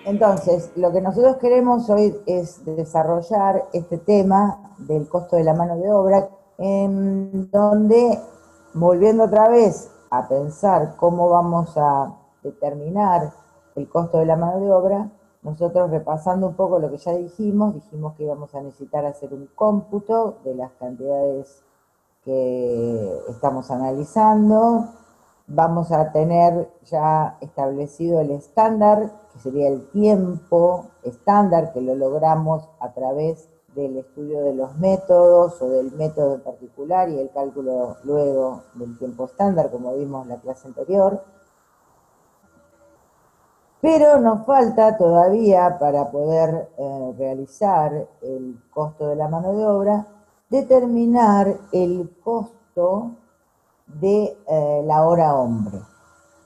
Entonces, lo que nosotros queremos hoy es desarrollar este tema del costo de la mano de obra, en donde, volviendo otra vez a pensar cómo vamos a determinar el costo de la mano de obra, nosotros repasando un poco lo que ya dijimos que íbamos a necesitar hacer un cómputo de las cantidades que estamos analizando. Vamos a tener ya establecido el estándar, que sería el tiempo estándar, que lo logramos a través del estudio de los métodos o del método en particular y el cálculo luego del tiempo estándar, como vimos en la clase anterior. Pero nos falta todavía, para poder realizar el costo de la mano de obra, determinar el costo de la hora hombre.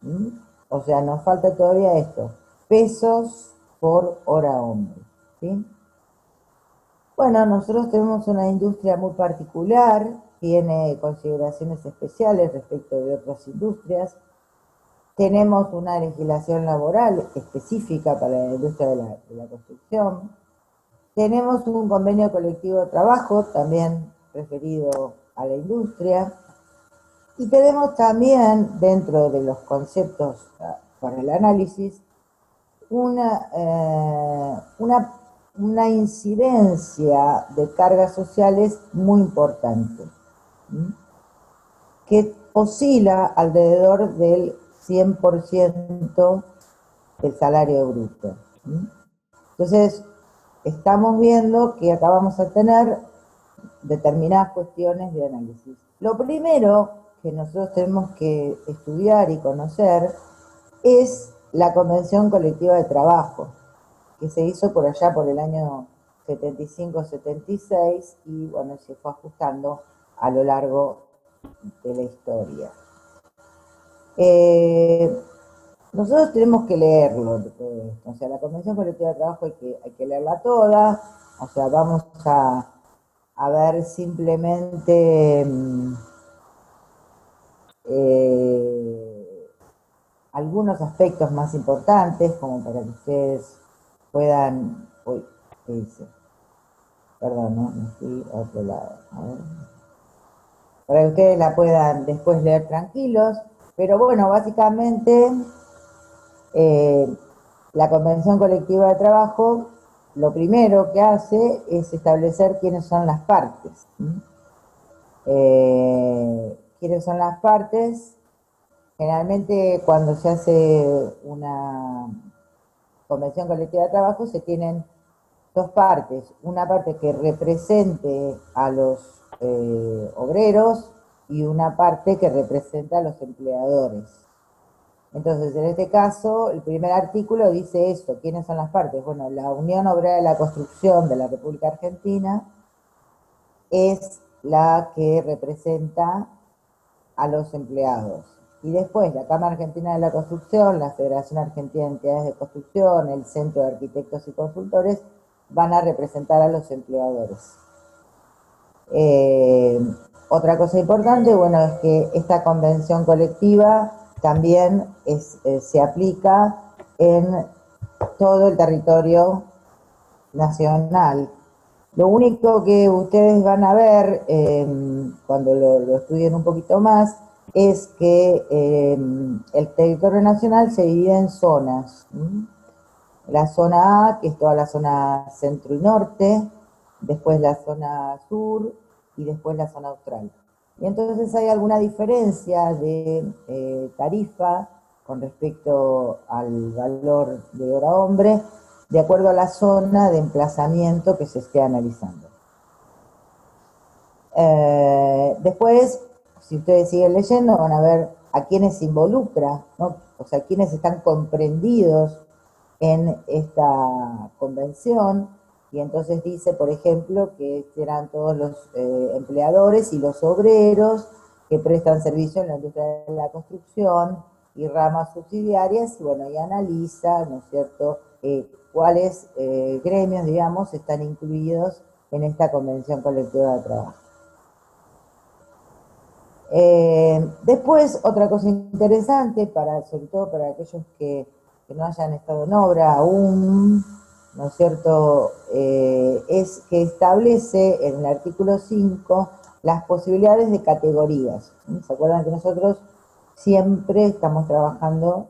¿Mm? O sea, nos falta todavía esto, pesos por hora hombre. ¿Sí? Bueno, nosotros tenemos una industria muy particular, tiene consideraciones especiales respecto de otras industrias. Tenemos una legislación laboral específica para la industria de la construcción. Tenemos un convenio colectivo de trabajo también referido a la industria. Y tenemos también, dentro de los conceptos para el análisis, una incidencia de cargas sociales muy importante, ¿sí? Que oscila alrededor del 100% del salario bruto. ¿Sí? Entonces, estamos viendo que acá vamos a tener determinadas cuestiones de análisis. Lo primero que nosotros tenemos que estudiar y conocer es la Convención Colectiva de Trabajo, que se hizo por allá por el año 75-76 y bueno, se fue ajustando a lo largo de la historia. Nosotros tenemos que leerlo de todo esto. O sea, la Convención Colectiva de Trabajo hay que leerla toda. O sea, vamos a ver simplemente algunos aspectos más importantes, como para que ustedes puedan... Uy, ¿qué dice? Perdón, ¿no? Me fui a otro lado. A ver. Para que ustedes la puedan después leer tranquilos. Pero bueno, básicamente la Convención Colectiva de Trabajo lo primero que hace es establecer quiénes son las partes. ¿Quiénes son las partes? Generalmente cuando se hace una convención colectiva de trabajo se tienen dos partes, una parte que represente a los obreros y una parte que representa a los empleadores. Entonces, en este caso, el primer artículo dice eso, ¿quiénes son las partes? Bueno, la Unión Obrera de la Construcción de la República Argentina es la que representa a los empleados. Y después la Cámara Argentina de la Construcción, la Federación Argentina de Entidades de Construcción, el Centro de Arquitectos y Consultores van a representar a los empleadores. Otra cosa importante, bueno, es que esta convención colectiva también se aplica en todo el territorio nacional. Lo único que ustedes van a ver cuando lo estudien un poquito más es que el territorio nacional se divide en zonas. La zona A, que es toda la zona centro y norte, después la zona sur y después la zona austral. Y entonces hay alguna diferencia de tarifa con respecto al valor de hora hombre, de acuerdo a la zona de emplazamiento que se esté analizando. Después, si ustedes siguen leyendo, van a ver a quiénes se involucra, ¿no? O sea, quiénes están comprendidos en esta convención, y entonces dice, por ejemplo, que serán todos los empleadores y los obreros que prestan servicio en la industria de la construcción y ramas subsidiarias, y bueno, y analiza, ¿no es cierto?, cuáles gremios, digamos, están incluidos en esta convención colectiva de trabajo. Después, otra cosa interesante, sobre todo para aquellos que que no hayan estado en obra aún, ¿no es cierto?, es que establece en el artículo 5 las posibilidades de categorías. ¿Se acuerdan que nosotros siempre estamos trabajando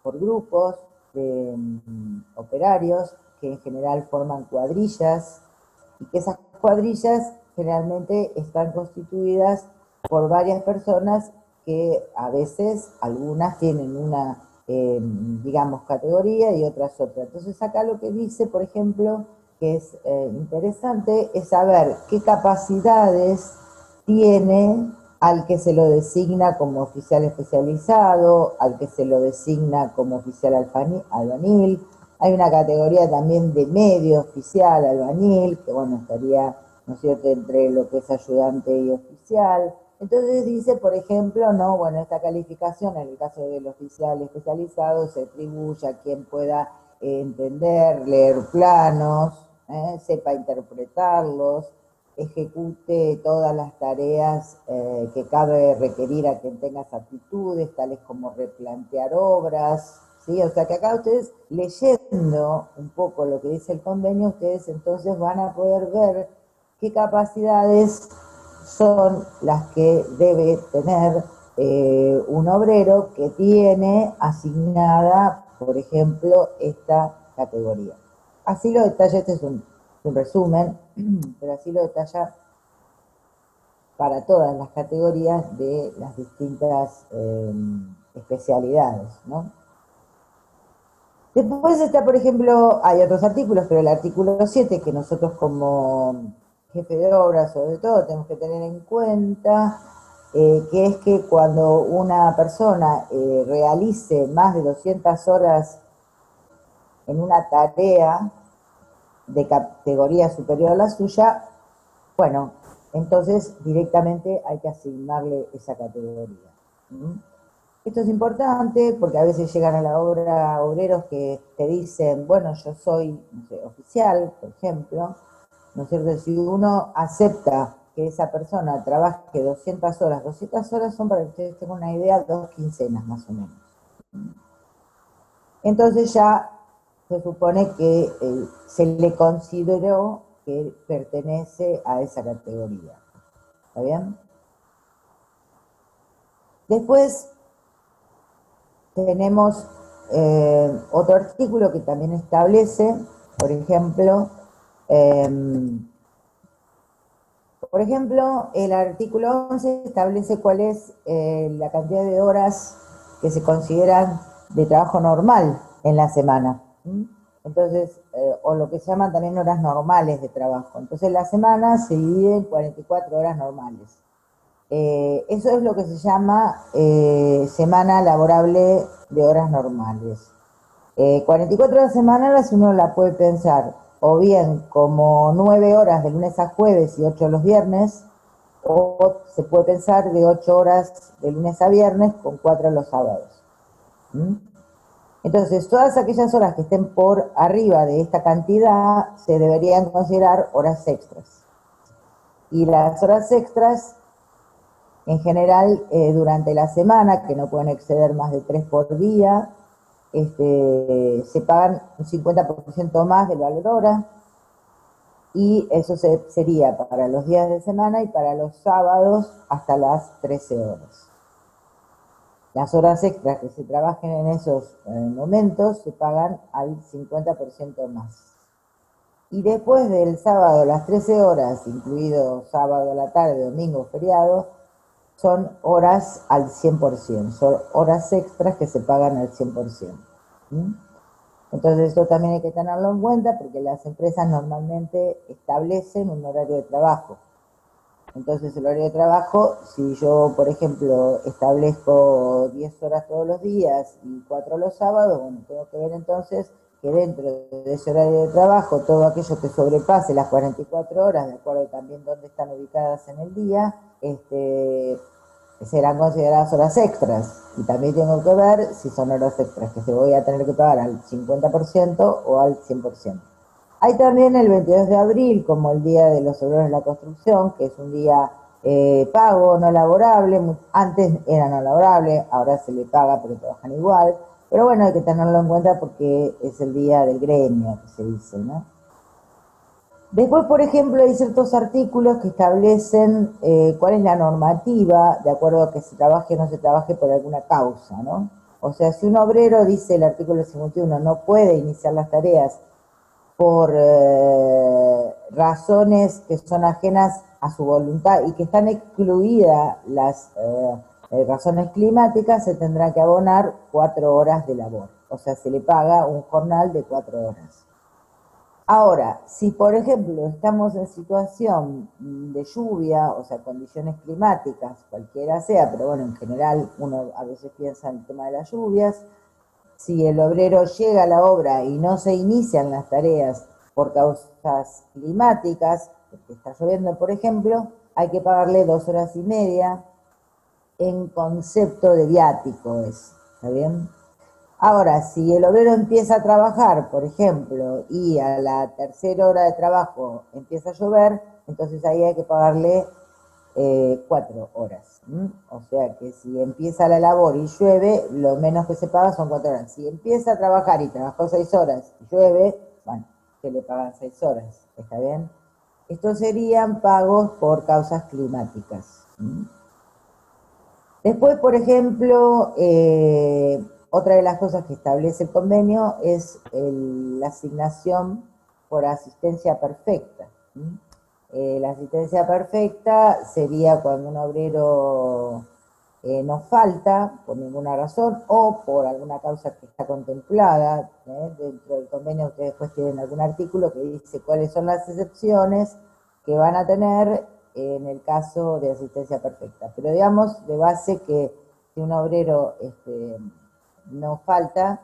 por grupos de operarios que en general forman cuadrillas y que esas cuadrillas generalmente están constituidas por varias personas que a veces algunas tienen una, digamos, categoría y otras otra. Entonces acá lo que dice, por ejemplo, que es interesante, es saber qué capacidades tiene al que se lo designa como oficial especializado, al que se lo designa como oficial albanil. Hay una categoría también de medio oficial, albanil, que bueno, estaría, ¿no es cierto?, entre lo que es ayudante y oficial. Entonces dice, por ejemplo, no, bueno, esta calificación en el caso del oficial especializado se atribuye a quien pueda entender, leer planos, sepa interpretarlos, ejecute todas las tareas que cabe requerir a quien tenga aptitudes, tales como replantear obras, ¿sí? O sea que acá ustedes, leyendo un poco lo que dice el convenio, ustedes entonces van a poder ver qué capacidades son las que debe tener un obrero que tiene asignada, por ejemplo, esta categoría. Así lo detalla, este es un resumen, pero así lo detalla para todas las categorías de las distintas especialidades, ¿no? Después está, por ejemplo, hay otros artículos, pero el artículo 7, que nosotros como jefe de obra, sobre todo, tenemos que tener en cuenta, que es que cuando una persona realice más de 200 horas en una tarea de categoría superior a la suya, bueno, entonces directamente hay que asignarle esa categoría. Esto es importante porque a veces llegan a la obra obreros que te dicen, bueno, yo soy, no sé, oficial, por ejemplo, ¿no es cierto? Si uno acepta que esa persona trabaje 200 horas son, para que ustedes tengan una idea, 2 quincenas más o menos. Entonces ya se supone que se le consideró que pertenece a esa categoría. ¿Está bien? Después tenemos otro artículo que también establece, por ejemplo, el artículo 11 establece cuál es la cantidad de horas que se consideran de trabajo normal en la semana. Entonces, o lo que se llaman también horas normales de trabajo. Entonces, la semana se divide en 44 horas normales. Eso es lo que se llama semana laborable de horas normales. 44 horas semanales uno la puede pensar o bien como 9 horas de lunes a jueves y 8 los viernes, o se puede pensar de 8 horas de lunes a viernes con 4 los sábados. Entonces, todas aquellas horas que estén por arriba de esta cantidad se deberían considerar horas extras. Y las horas extras, en general, durante la semana, que no pueden exceder más de 3 por día, se pagan un 50% más del valor hora, y eso sería para los días de semana y para los sábados hasta las 13 horas. Las horas extras que se trabajen en esos momentos se pagan al 50% más. Y después del sábado, las 13 horas, incluido sábado a la tarde, domingo, feriado, son horas al 100%, son horas extras que se pagan al 100%. Entonces esto también hay que tenerlo en cuenta porque las empresas normalmente establecen un horario de trabajo. Entonces el horario de trabajo, si yo, por ejemplo, establezco 10 horas todos los días y 4 los sábados, bueno, tengo que ver entonces que dentro de ese horario de trabajo, todo aquello que sobrepase las 44 horas, de acuerdo también dónde están ubicadas en el día, serán consideradas horas extras. Y también tengo que ver si son horas extras que se voy a tener que pagar al 50% o al 100%. Hay también el 22 de abril como el Día de los Obreros de la Construcción, que es un día pago, no laborable. Antes era no laborable, ahora se le paga pero trabajan igual. Pero bueno, hay que tenerlo en cuenta porque es el día del gremio, que se dice, ¿no? Después, por ejemplo, hay ciertos artículos que establecen cuál es la normativa de acuerdo a que se trabaje o no se trabaje por alguna causa, ¿no? O sea, si un obrero, dice el artículo 51, no puede iniciar las tareas por razones que son ajenas a su voluntad y que están excluidas las razones climáticas, se tendrá que abonar 4 horas de labor. O sea, se le paga un jornal de 4 horas. Ahora, si por ejemplo estamos en situación de lluvia, o sea, condiciones climáticas, cualquiera sea, pero bueno, en general uno a veces piensa en el tema de las lluvias, si el obrero llega a la obra y no se inician las tareas por causas climáticas, porque está lloviendo, por ejemplo, hay que pagarle 2 horas y media en concepto de viático, ¿está bien? Ahora, si el obrero empieza a trabajar, por ejemplo, y a la tercera hora de trabajo empieza a llover, entonces ahí hay que pagarle 4 horas. O sea que si empieza la labor y llueve, lo menos que se paga son 4 horas. Si empieza a trabajar y trabajó 6 horas y llueve, bueno, que le pagan 6 horas. ¿Está bien? Estos serían pagos por causas climáticas. Después, por ejemplo, otra de las cosas que establece el convenio es la asignación por asistencia perfecta. La asistencia perfecta sería cuando un obrero no falta por ninguna razón o por alguna causa que está contemplada. Dentro del convenio ustedes después tienen algún artículo que dice cuáles son las excepciones que van a tener en el caso de asistencia perfecta. Pero digamos de base que si un obrero no falta,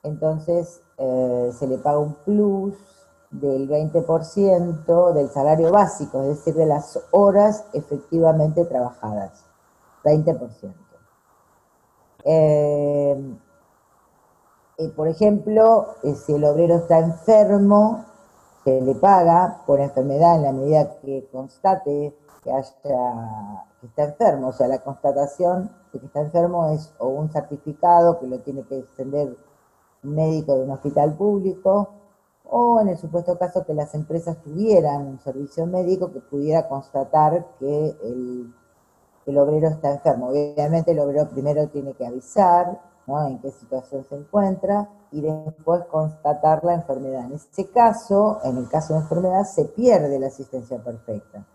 entonces se le paga un plus del 20% del salario básico, es decir, de las horas efectivamente trabajadas. 20%. Por ejemplo, si el obrero está enfermo, se le paga por enfermedad en la medida que constate que está enfermo. O sea, la constatación de que está enfermo es o un certificado que lo tiene que extender un médico de un hospital público, o en el supuesto caso que las empresas tuvieran un servicio médico que pudiera constatar que el obrero está enfermo. Obviamente el obrero primero tiene que avisar, ¿no?, en qué situación se encuentra y después constatar la enfermedad. En ese caso, en el caso de enfermedad, se pierde la asistencia perfecta,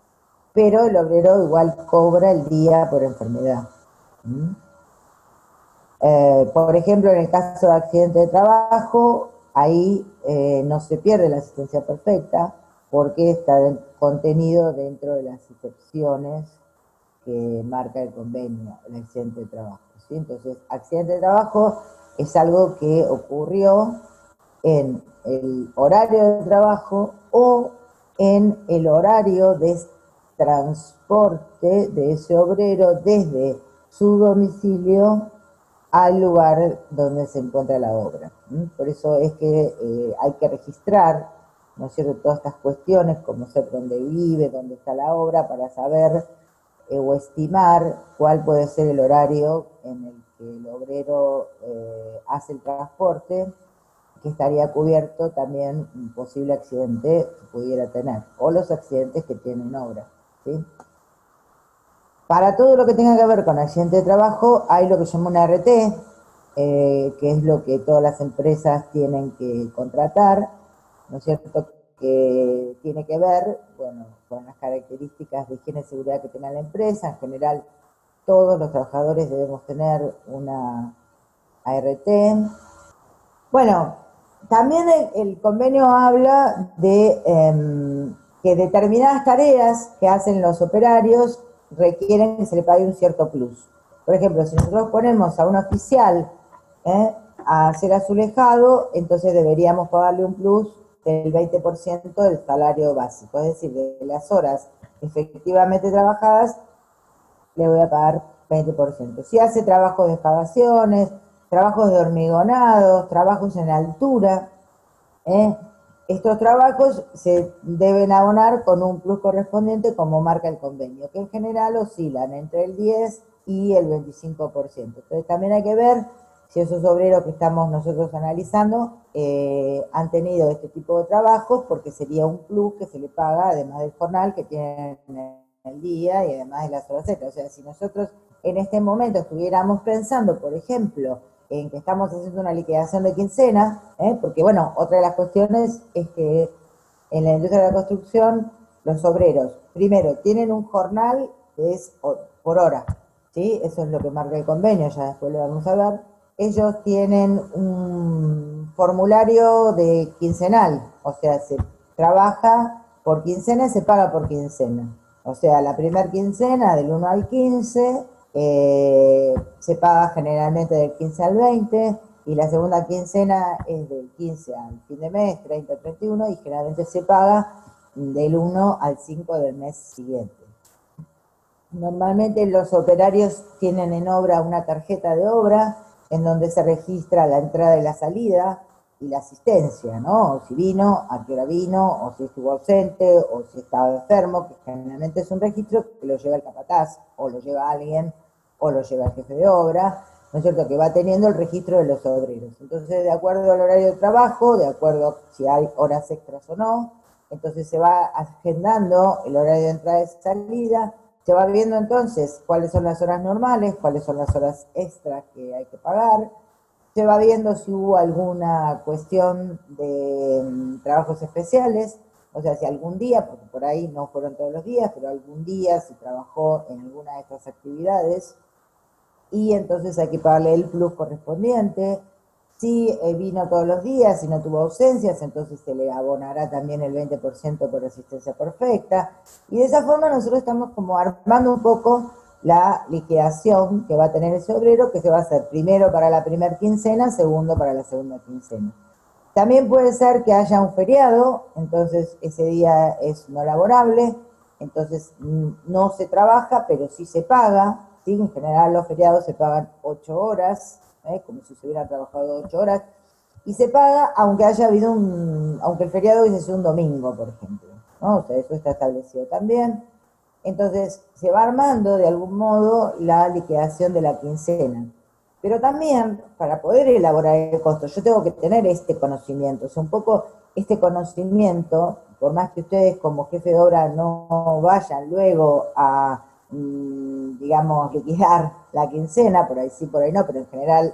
pero el obrero igual cobra el día por enfermedad. Por ejemplo, en el caso de accidente de trabajo, ahí no se pierde la asistencia perfecta porque está contenido dentro de las excepciones que marca el convenio, el accidente de trabajo, ¿sí? Entonces, accidente de trabajo es algo que ocurrió en el horario de trabajo o en el horario de transporte de ese obrero desde su domicilio al lugar donde se encuentra la obra. Por eso es que hay que registrar, ¿no es cierto?, todas estas cuestiones, como ser dónde vive, dónde está la obra, para saber o estimar cuál puede ser el horario en el que el obrero hace el transporte, que estaría cubierto también un posible accidente que pudiera tener, o los accidentes que tienen obra, ¿sí? Para todo lo que tenga que ver con accidente de trabajo, hay lo que se llama una RT, que es lo que todas las empresas tienen que contratar, ¿no es cierto?, que tiene que ver, bueno, con las características de higiene y seguridad que tenga la empresa. En general, todos los trabajadores debemos tener una ART. Bueno, también el convenio habla de que determinadas tareas que hacen los operarios requieren que se le pague un cierto plus. Por ejemplo, si nosotros ponemos a un oficial a hacer azulejado, entonces deberíamos pagarle un plus del 20% del salario básico, es decir, de las horas efectivamente trabajadas, le voy a pagar 20%. Si hace trabajos de excavaciones, trabajos de hormigonados, trabajos en altura, estos trabajos se deben abonar con un plus correspondiente como marca el convenio, que en general oscilan entre el 10 y el 25%. Entonces también hay que ver si esos obreros que estamos nosotros analizando han tenido este tipo de trabajos, porque sería un plus que se le paga, además del jornal que tienen en el día y además de las horas extras. O sea, si nosotros en este momento estuviéramos pensando, por ejemplo, en que estamos haciendo una liquidación de quincena, porque bueno, otra de las cuestiones es que en la industria de la construcción los obreros, primero, tienen un jornal que es por hora, ¿sí? Eso es lo que marca el convenio, ya después lo vamos a ver. Ellos tienen un formulario de quincenal, o sea, se trabaja por quincena y se paga por quincena. O sea, la primera quincena del 1 al 15 se paga generalmente del 15 al 20 y la segunda quincena es del 15 al fin de mes, 30 al 31 y generalmente se paga del 1 al 5 del mes siguiente. Normalmente los operarios tienen en obra una tarjeta de obra en donde se registra la entrada y la salida y la asistencia, ¿no? O si vino, a qué hora vino, o si estuvo ausente, o si estaba enfermo, que generalmente es un registro que lo lleva el capataz, o lo lleva alguien, o lo lleva el jefe de obra, ¿no es cierto? Que va teniendo el registro de los obreros. Entonces, de acuerdo al horario de trabajo, de acuerdo a si hay horas extras o no, entonces se va agendando el horario de entrada y salida, se va viendo entonces cuáles son las horas normales, cuáles son las horas extras que hay que pagar, se va viendo si hubo alguna cuestión de trabajos especiales, o sea, si algún día, porque por ahí no fueron todos los días, pero algún día se trabajó en alguna de estas actividades, y entonces hay que pagarle el plus correspondiente. Si vino todos los días y no tuvo ausencias, entonces se le abonará también el 20% por asistencia perfecta. Y de esa forma nosotros estamos como armando un poco la liquidación que va a tener ese obrero, que se va a hacer primero para la primera quincena, segundo para la segunda quincena. También puede ser que haya un feriado, entonces ese día es no laborable, entonces no se trabaja, pero sí se paga, ¿sí? En general los feriados se pagan 8 horas, como si se hubiera trabajado 8 horas, y se paga aunque haya habido aunque el feriado hubiese sido un domingo, por ejemplo, ¿no? O sea, eso está establecido también. Entonces se va armando de algún modo la liquidación de la quincena. Pero también, para poder elaborar el costo, yo tengo que tener este conocimiento. O sea, un poco este conocimiento, por más que ustedes como jefe de obra no vayan luego a, digamos, liquidar la quincena, por ahí sí, por ahí no, pero en general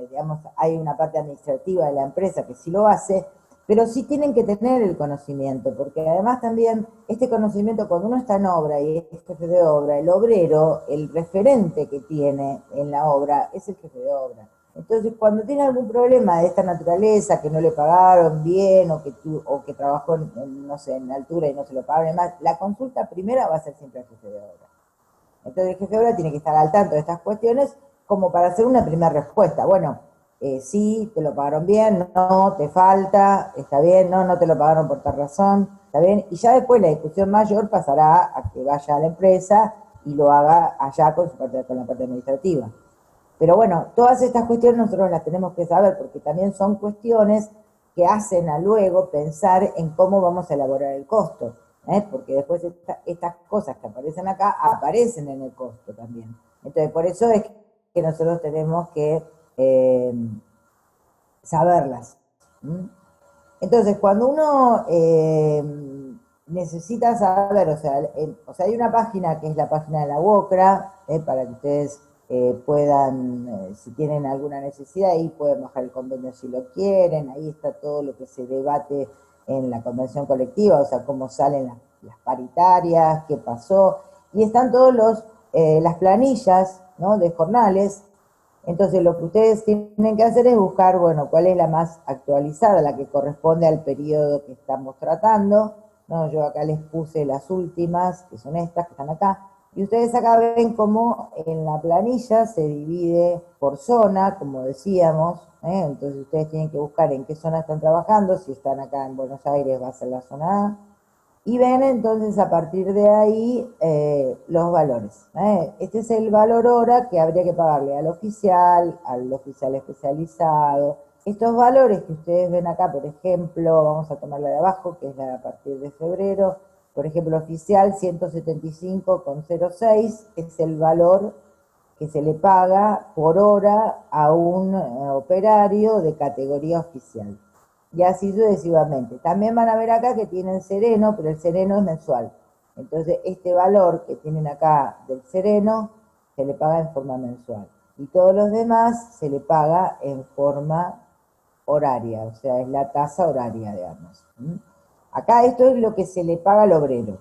digamos, hay una parte administrativa de la empresa que sí lo hace, pero sí tienen que tener el conocimiento, porque además también este conocimiento cuando uno está en obra y es jefe de obra, el obrero, el referente que tiene en la obra es el jefe de obra. Entonces, cuando tiene algún problema de esta naturaleza, que no le pagaron bien o que trabajó no sé, en altura y no se lo pagaron más, la consulta primera va a ser siempre al jefe de obra. Entonces el jefe de obra tiene que estar al tanto de estas cuestiones como para hacer una primera respuesta. Bueno, sí, te lo pagaron bien, no, te falta, está bien, no, no te lo pagaron por tal razón, está bien. Y ya después la discusión mayor pasará a que vaya a la empresa y lo haga allá con la parte administrativa. Pero bueno, todas estas cuestiones nosotros las tenemos que saber porque también son cuestiones que hacen a luego pensar en cómo vamos a elaborar el costo, porque después estas cosas que aparecen acá aparecen en el costo también. Entonces, por eso es que nosotros tenemos que saberlas. Entonces, cuando uno necesita saber, o sea, hay una página que es la página de la UOCRA, para que ustedes puedan, si tienen alguna necesidad, ahí pueden bajar el convenio si lo quieren, ahí está todo lo que se debate en la convención colectiva, o sea, cómo salen las paritarias, qué pasó, y están todos las planillas, ¿no?, de jornales. Entonces lo que ustedes tienen que hacer es buscar, bueno, cuál es la más actualizada, la que corresponde al periodo que estamos tratando. No, yo acá les puse las últimas, que son estas que están acá. Y ustedes acá ven cómo en la planilla se divide por zona, como decíamos. Entonces ustedes tienen que buscar en qué zona están trabajando. Si están acá en Buenos Aires va a ser la zona A. Y ven entonces a partir de ahí los valores. Este es el valor hora que habría que pagarle al oficial especializado. Estos valores que ustedes ven acá, por ejemplo, vamos a tomar la de abajo, que es la de a partir de febrero. Por ejemplo, oficial 175,06 es el valor que se le paga por hora a un operario de categoría oficial. Y así sucesivamente. También van a ver acá que tienen sereno, pero el sereno es mensual. Entonces, este valor que tienen acá del sereno se le paga en forma mensual. Y todos los demás se le paga en forma horaria, o sea, es la tasa horaria, digamos. Acá esto es lo que se le paga al obrero.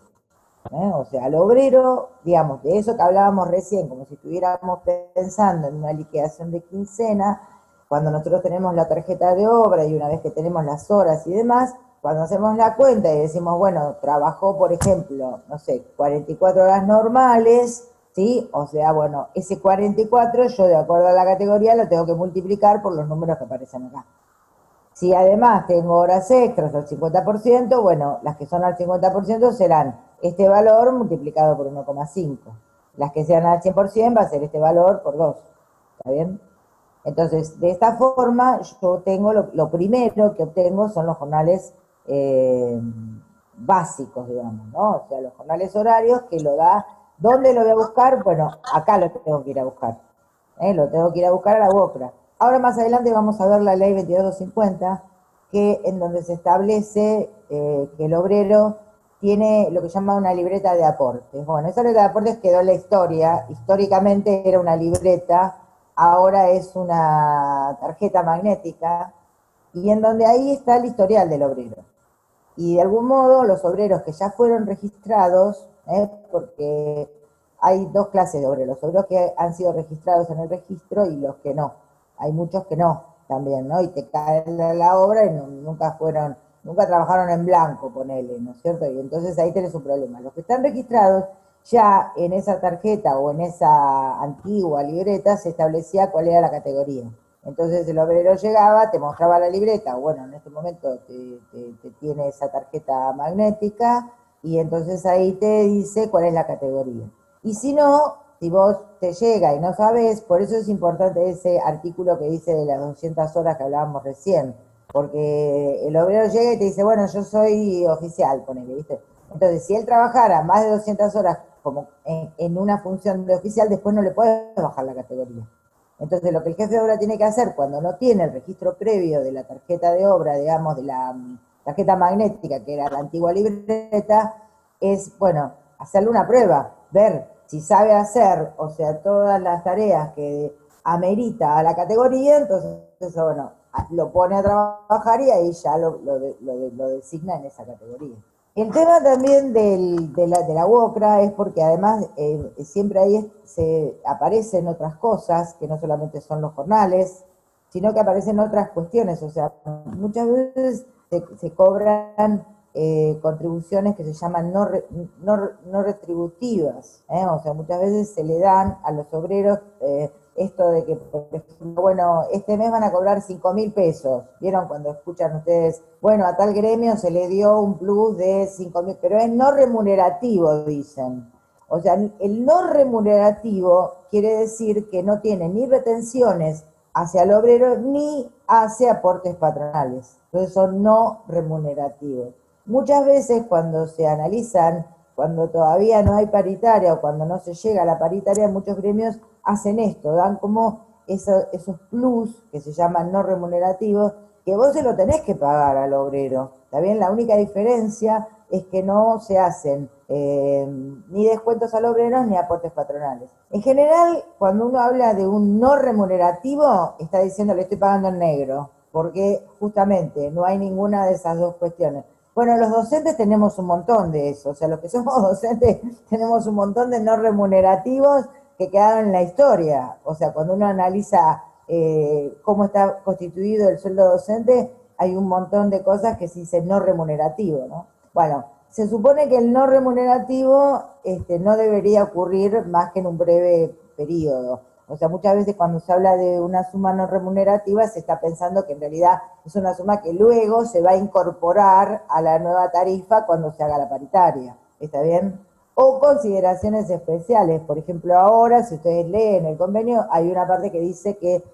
O sea, al obrero, digamos, de eso que hablábamos recién, como si estuviéramos pensando en una liquidación de quincena, cuando nosotros tenemos la tarjeta de obra y una vez que tenemos las horas y demás, cuando hacemos la cuenta y decimos, bueno, trabajó, por ejemplo, no sé, 44 horas normales, ¿sí? O sea, bueno, ese 44 yo de acuerdo a la categoría lo tengo que multiplicar por los números que aparecen acá. Si además tengo horas extras al 50%, bueno, las que son al 50% serán este valor multiplicado por 1,5. Las que sean al 100% va a ser este valor por 2. ¿Está bien? Entonces, de esta forma, yo tengo lo primero que obtengo son los jornales básicos, digamos, ¿no? O sea, los jornales horarios que lo da. ¿Dónde lo voy a buscar? Bueno, acá lo tengo que ir a buscar. Lo tengo que ir a buscar a la UOCRA. Ahora más adelante vamos a ver la ley 22250, que en donde se establece que el obrero tiene lo que llama una libreta de aportes. Bueno, esa libreta de aportes quedó en la historia. Históricamente era una libreta, ahora es una tarjeta magnética, y en donde ahí está el historial del obrero. Y de algún modo los obreros que ya fueron registrados, porque hay dos clases de obreros, los obreros que han sido registrados en el registro y los que no. Hay muchos que no también, ¿no? Y te caen la obra y nunca trabajaron en blanco, ponele, ¿no es cierto? Y entonces ahí tenés un problema. Los que están registrados, ya en esa tarjeta o en esa antigua libreta se establecía cuál era la categoría. Entonces el obrero llegaba, te mostraba la libreta, bueno, en este momento te tiene esa tarjeta magnética y entonces ahí te dice cuál es la categoría. Y si no, si vos te llega y no sabes, por eso es importante ese artículo que dice de las 200 horas que hablábamos recién, porque el obrero llega y te dice, bueno, yo soy oficial, ponele, ¿viste? Entonces, si él trabajara más de 200 horas como en una función de oficial, después no le puedes bajar la categoría. Entonces, lo que el jefe de obra tiene que hacer cuando no tiene el registro previo de la tarjeta de obra, digamos, de la tarjeta magnética, que era la antigua libreta, es, bueno, hacerle una prueba, ver si sabe hacer, o sea, todas las tareas que amerita a la categoría, entonces, bueno, lo pone a trabajar y ahí ya lo designa en esa categoría. El tema también de la UOCRA es porque además siempre ahí se aparecen otras cosas, que no solamente son los jornales, sino que aparecen otras cuestiones. O sea, muchas veces se cobran contribuciones que se llaman no retributivas. O sea, muchas veces se le dan a los obreros esto de que, por ejemplo, bueno, este mes van a cobrar 5.000 pesos. ¿Vieron cuando escuchan ustedes? Bueno, a tal gremio se le dio un plus de 5.000, pero es no remunerativo, dicen. O sea, el no remunerativo quiere decir que no tiene ni retenciones hacia el obrero ni hace aportes patronales. Entonces son no remunerativos. Muchas veces cuando se analizan, cuando todavía no hay paritaria o cuando no se llega a la paritaria, muchos gremios hacen esto, dan como esos plus que se llaman no remunerativos, que vos se lo tenés que pagar al obrero. ¿Está bien? La única diferencia es que no se hacen ni descuentos al obrero ni aportes patronales. En general, cuando uno habla de un no remunerativo, está diciendo le estoy pagando en negro, porque justamente no hay ninguna de esas dos cuestiones. Bueno, los docentes tenemos un montón de eso, o sea, los que somos docentes tenemos un montón de no remunerativos que quedaron en la historia. O sea, cuando uno analiza cómo está constituido el sueldo docente, hay un montón de cosas que se dicen no remunerativo, ¿no? Bueno, se supone que el no remunerativo no debería ocurrir más que en un breve periodo. O sea, muchas veces cuando se habla de una suma no remunerativa se está pensando que en realidad es una suma que luego se va a incorporar a la nueva tarifa cuando se haga la paritaria. ¿Está bien? O consideraciones especiales. Por ejemplo, ahora, si ustedes leen el convenio, hay una parte que dice que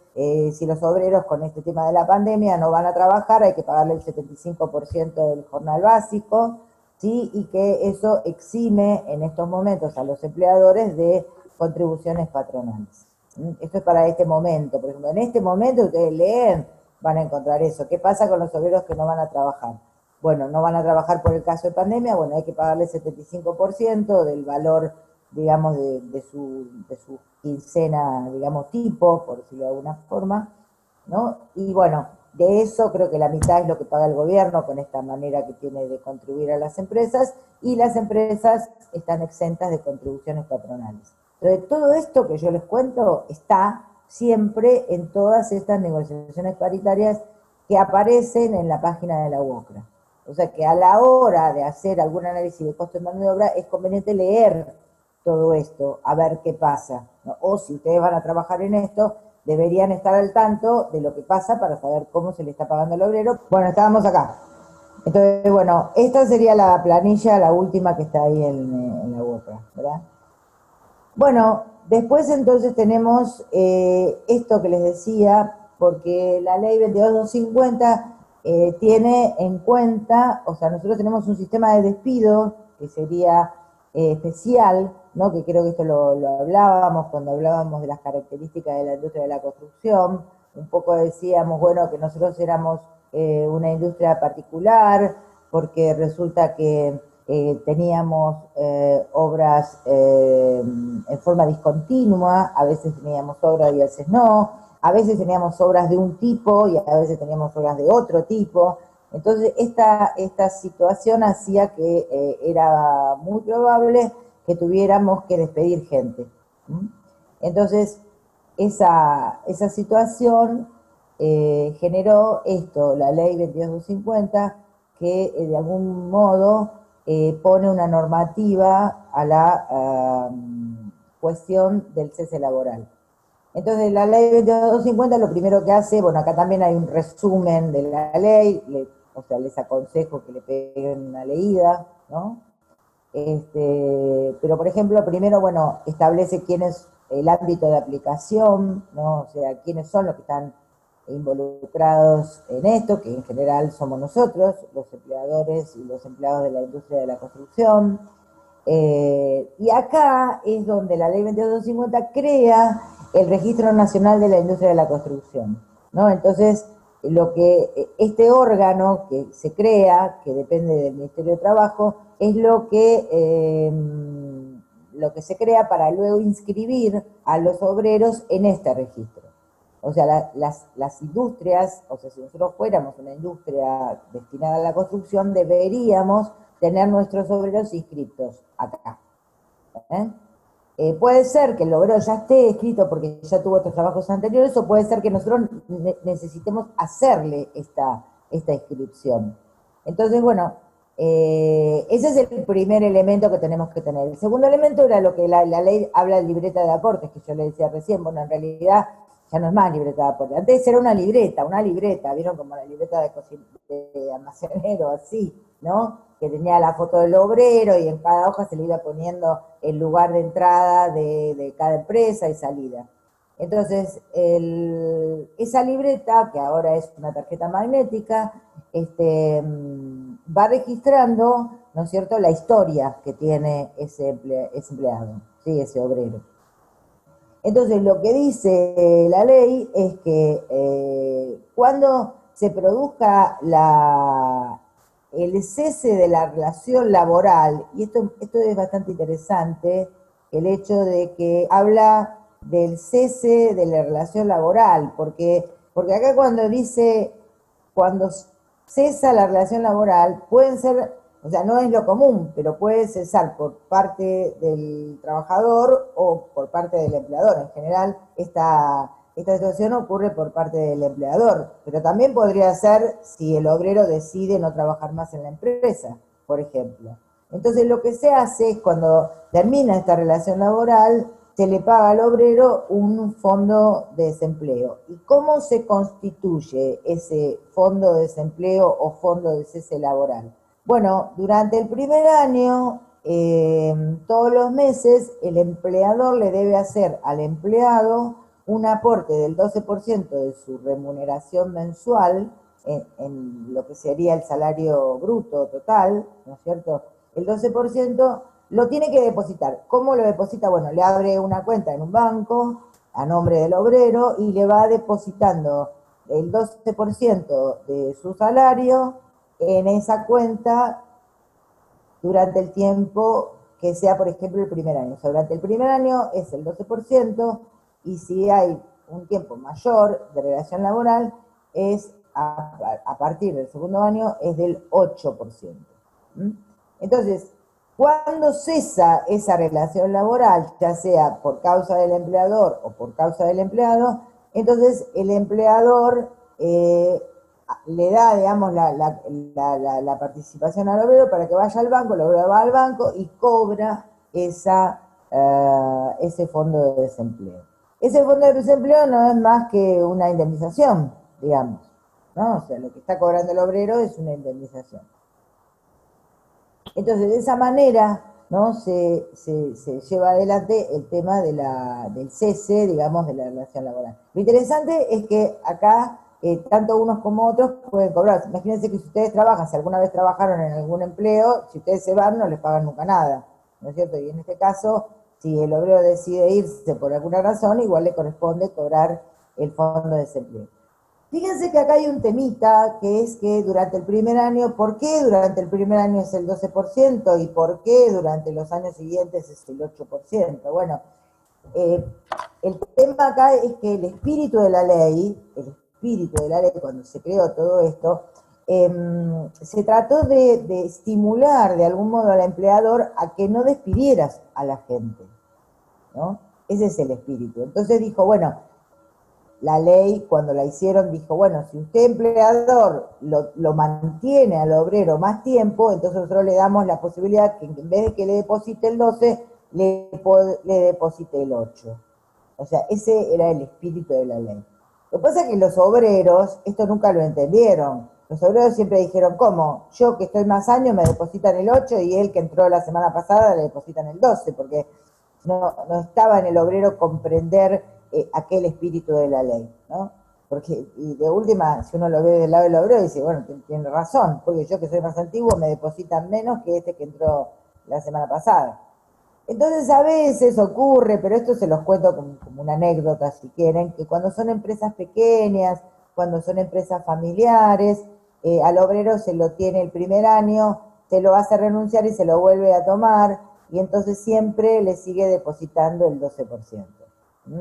si los obreros con este tema de la pandemia no van a trabajar, hay que pagarle el 75% del jornal básico, ¿sí? Y que eso exime en estos momentos a los empleadores de contribuciones patronales. Esto es para este momento. Por ejemplo, en este momento ustedes leen, van a encontrar eso. ¿Qué pasa con los obreros que no van a trabajar? Bueno, no van a trabajar por el caso de pandemia, bueno, hay que pagarle el 75% del valor, digamos, de su quincena, digamos, tipo, por decirlo de alguna forma, ¿no? Y bueno, de eso creo que la mitad es lo que paga el gobierno con esta manera que tiene de contribuir a las empresas, y las empresas están exentas de contribuciones patronales. Entonces, todo esto que yo les cuento está siempre en todas estas negociaciones paritarias que aparecen en la página de la UOCRA. O sea que a la hora de hacer algún análisis de costo de mano de obra es conveniente leer todo esto, a ver qué pasa, ¿no? O si ustedes van a trabajar en esto, deberían estar al tanto de lo que pasa para saber cómo se le está pagando al obrero. Bueno, estábamos acá. Entonces, bueno, esta sería la planilla, la última que está ahí en la UOCRA, ¿verdad? Bueno, después entonces tenemos esto que les decía, porque la ley 22250 tiene en cuenta, o sea, nosotros tenemos un sistema de despido que sería especial, ¿no? Que creo que esto lo hablábamos cuando hablábamos de las características de la industria de la construcción. Un poco decíamos, bueno, que nosotros éramos una industria particular, porque resulta que teníamos obras en forma discontinua, a veces teníamos obras y a veces no, a veces teníamos obras de un tipo y a veces teníamos obras de otro tipo. Entonces, esta situación hacía que era muy probable que tuviéramos que despedir gente. Entonces, esa situación generó esto, la ley 22250, que de algún modo pone una normativa a la cuestión del cese laboral. Entonces, la ley 2250 lo primero que hace, bueno, acá también hay un resumen de la ley, o sea, les aconsejo que le peguen una leída, ¿no? Pero, por ejemplo, primero, bueno, establece quién es el ámbito de aplicación, ¿no? O sea, quiénes son los que están involucrados en esto, que en general somos nosotros, los empleadores y los empleados de la industria de la construcción. Y acá es donde la ley 2250 crea el Registro Nacional de la Industria de la Construcción, ¿no? Entonces, este órgano que se crea, que depende del Ministerio de Trabajo, es lo que se crea para luego inscribir a los obreros en este registro. O sea, las industrias, o sea, si nosotros fuéramos una industria destinada a la construcción, deberíamos tener nuestros obreros inscritos acá. Puede ser que el obrero ya esté inscrito porque ya tuvo otros trabajos anteriores, o puede ser que nosotros necesitemos hacerle esta inscripción. Entonces, bueno, ese es el primer elemento que tenemos que tener. El segundo elemento era lo que la ley habla de libreta de aportes, que yo le decía recién. Bueno, en realidad ya no es más libreta de aportes. Antes era una libreta, ¿vieron? Como la libreta de almacenero, así, ¿no? Que tenía la foto del obrero y en cada hoja se le iba poniendo el lugar de entrada de cada empresa y salida. Entonces, esa libreta, que ahora es una tarjeta magnética, va registrando, ¿no es cierto?, la historia que tiene ese empleado, ¿sí?, ese obrero. Entonces, lo que dice la ley es que cuando se produzca el cese de la relación laboral, y esto es bastante interesante, el hecho de que habla del cese de la relación laboral, porque acá cuando cesa la relación laboral, pueden ser, o sea, no es lo común, pero puede cesar por parte del trabajador o por parte del empleador. En general, esta situación ocurre por parte del empleador, pero también podría ser si el obrero decide no trabajar más en la empresa, por ejemplo. Entonces, lo que se hace es cuando termina esta relación laboral, se le paga al obrero un fondo de desempleo. ¿Y cómo se constituye ese fondo de desempleo o fondo de cese laboral? Bueno, durante el primer año, todos los meses, el empleador le debe hacer al empleado un aporte del 12% de su remuneración mensual en lo que sería el salario bruto total, ¿no es cierto? El 12% lo tiene que depositar. ¿Cómo lo deposita? Bueno, le abre una cuenta en un banco a nombre del obrero y le va depositando el 12% de su salario en esa cuenta durante el tiempo que sea, por ejemplo, el primer año. O sea, durante el primer año es el 12% y si hay un tiempo mayor de relación laboral, es a partir del segundo año es del 8%. Entonces, cuando cesa esa relación laboral, ya sea por causa del empleador o por causa del empleado, entonces el empleador le da, digamos, la participación al obrero para que vaya al banco, el obrero va al banco y cobra ese fondo de desempleo. Ese fondo de desempleo no es más que una indemnización, digamos, ¿no? O sea, lo que está cobrando el obrero es una indemnización. Entonces, de esa manera, ¿no? se lleva adelante el tema del cese, digamos, de la relación laboral. Lo interesante es que acá, tanto unos como otros pueden cobrar. Imagínense que si ustedes trabajan, si alguna vez trabajaron en algún empleo, si ustedes se van, no les pagan nunca nada, ¿no es cierto? Y en este caso, si el obrero decide irse por alguna razón, igual le corresponde cobrar el fondo de desempleo. Fíjense que acá hay un temita, que es que durante el primer año, ¿por qué durante el primer año es el 12% y por qué durante los años siguientes es el 8%? Bueno, el tema acá es que el espíritu de la ley, cuando se creó todo esto, se trató de estimular de algún modo al empleador a que no despidieras a la gente, ¿no? Ese es el espíritu. Entonces dijo, bueno, la ley, cuando la hicieron, dijo, bueno, si usted empleador lo mantiene al obrero más tiempo, entonces nosotros le damos la posibilidad que en vez de que le deposite el 12, le deposite el 8. O sea, ese era el espíritu de la ley. Lo que pasa es que los obreros esto nunca lo entendieron. Los obreros siempre dijeron, ¿cómo? Yo que estoy más años me depositan el 8 y él que entró la semana pasada le depositan el 12, porque no estaba en el obrero comprender aquel espíritu de la ley, ¿no? Porque, y de última, si uno lo ve del lado del obrero, dice, bueno, tiene razón, porque yo que soy más antiguo me depositan menos que este que entró la semana pasada. Entonces a veces ocurre, pero esto se los cuento como una anécdota si quieren, que cuando son empresas pequeñas, cuando son empresas familiares, al obrero se lo tiene el primer año, se lo hace renunciar y se lo vuelve a tomar, y entonces siempre le sigue depositando el 12%.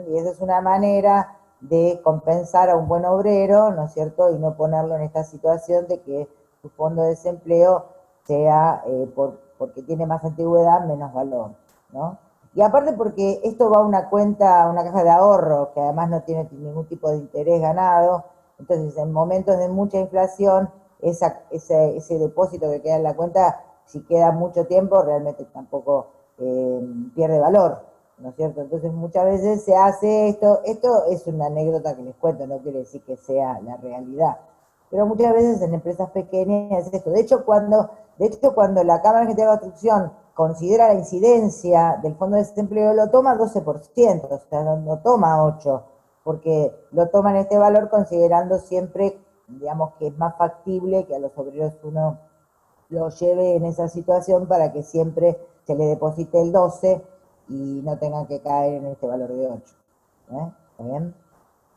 Y esa es una manera de compensar a un buen obrero, ¿no es cierto? Y no ponerlo en esta situación de que su fondo de desempleo sea, porque tiene más antigüedad, menos valor, ¿no? Y aparte porque esto va a una cuenta, una caja de ahorro, que además no tiene ningún tipo de interés ganado, entonces en momentos de mucha inflación, ese depósito que queda en la cuenta, si queda mucho tiempo, realmente tampoco pierde valor, ¿no es cierto? Entonces muchas veces se hace esto es una anécdota que les cuento, no quiere decir que sea la realidad, pero muchas veces en empresas pequeñas es esto. De hecho, cuando la Cámara Argentina de Construcción considera la incidencia del fondo de desempleo, lo toma 12%, o sea, no toma 8%, porque lo toma en este valor considerando siempre, digamos, que es más factible que a los obreros uno lo lleve en esa situación para que siempre se le deposite el 12 y no tengan que caer en este valor de 8. ¿Está bien?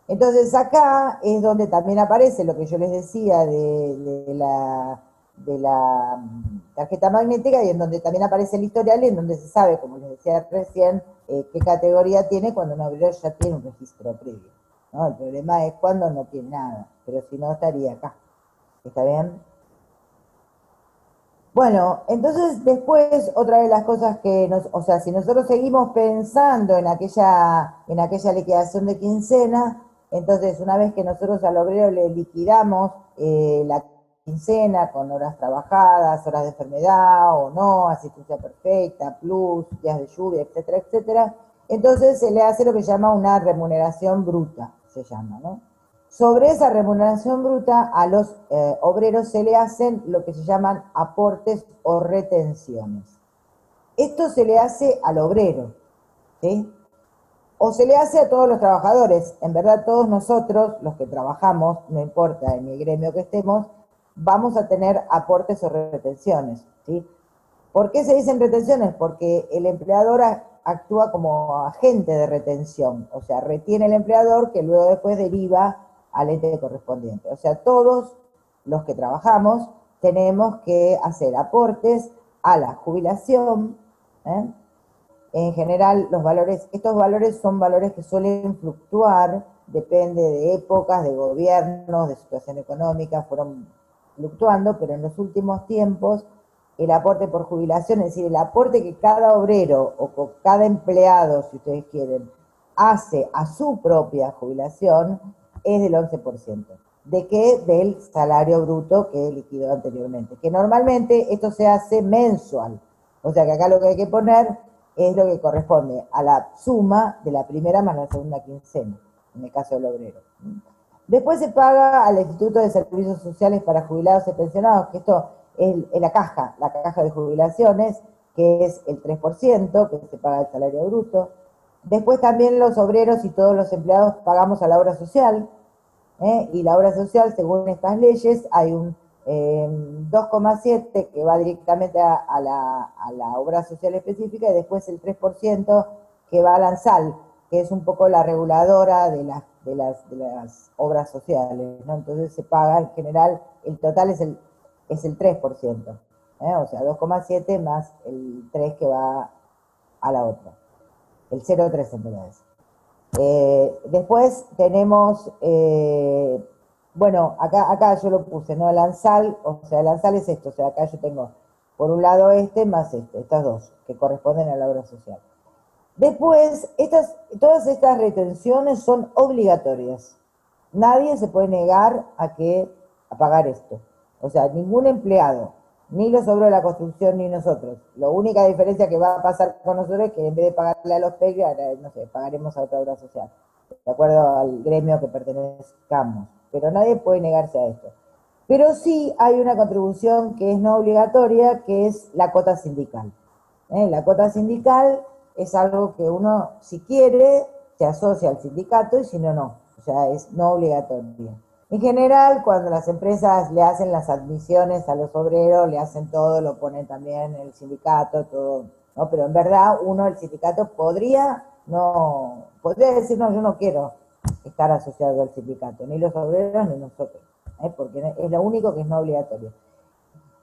Entonces acá es donde también aparece lo que yo les decía de la tarjeta magnética y en donde también aparece el historial y en donde se sabe, como les decía recién, qué categoría tiene cuando un obrero ya tiene un registro previo, ¿no? El problema es cuando no tiene nada, pero si no estaría acá. ¿Está bien? Bueno, entonces después otra de las cosas que o sea, si nosotros seguimos pensando en aquella liquidación de quincena, entonces una vez que nosotros al obrero le liquidamos la quincena con horas trabajadas, horas de enfermedad o no, asistencia perfecta, plus, días de lluvia, etcétera, etcétera, entonces se le hace lo que se llama una remuneración bruta, se llama, ¿no? Sobre esa remuneración bruta, a los obreros se le hacen lo que se llaman aportes o retenciones. Esto se le hace al obrero, ¿sí? O se le hace a todos los trabajadores. En verdad, todos nosotros, los que trabajamos, no importa en el gremio que estemos, vamos a tener aportes o retenciones, ¿sí? ¿Por qué se dicen retenciones? Porque el empleador actúa como agente de retención, o sea, retiene el empleador que luego después deriva al ente correspondiente. O sea, todos los que trabajamos tenemos que hacer aportes a la jubilación. En general, estos valores son valores que suelen fluctuar, depende de épocas, de gobiernos, de situación económica, fueron fluctuando, pero en los últimos tiempos el aporte por jubilación, es decir, el aporte que cada obrero o cada empleado, si ustedes quieren, hace a su propia jubilación, es del 11%. ¿De qué? Del salario bruto que liquidó anteriormente. Que normalmente esto se hace mensual. O sea que acá lo que hay que poner es lo que corresponde a la suma de la primera más la segunda quincena, en el caso del obrero. Después se paga al Instituto de Servicios Sociales para Jubilados y Pensionados, que esto es la caja de jubilaciones, que es el 3%, que se paga el salario bruto. Después también los obreros y todos los empleados pagamos a la obra social, y la obra social, según estas leyes, hay un 2,7 que va directamente a la obra social específica y después el 3% que va al ANSAL, que es un poco la reguladora de las obras sociales, ¿no? Entonces se paga en general, el total es el 3%, o sea, 2,7 más el 3 que va a la otra, el 0,3 en realidad es. Después tenemos, bueno, acá yo lo puse, ¿no? El ANSAL, o sea, el ANSAL es esto, o sea, acá yo tengo por un lado más estas dos, que corresponden a la obra social. Después, todas estas retenciones son obligatorias. Nadie se puede negar a pagar esto. O sea, ningún empleado, ni los obreros de la construcción, ni nosotros. La única diferencia que va a pasar con nosotros es que en vez de pagarle a los PEC, no sé, pagaremos a otra obra social, de acuerdo al gremio que pertenezcamos. Pero nadie puede negarse a esto. Pero sí hay una contribución que es no obligatoria, que es la cuota sindical. La cuota sindical es algo que uno, si quiere, se asocia al sindicato y si no, no. O sea, es no obligatoria. En general, cuando las empresas le hacen las admisiones a los obreros, le hacen todo, lo ponen también el sindicato, todo, ¿no? Pero en verdad, el sindicato podría decir, no, yo no quiero estar asociado al sindicato, ni los obreros ni nosotros, porque es lo único que es no obligatorio.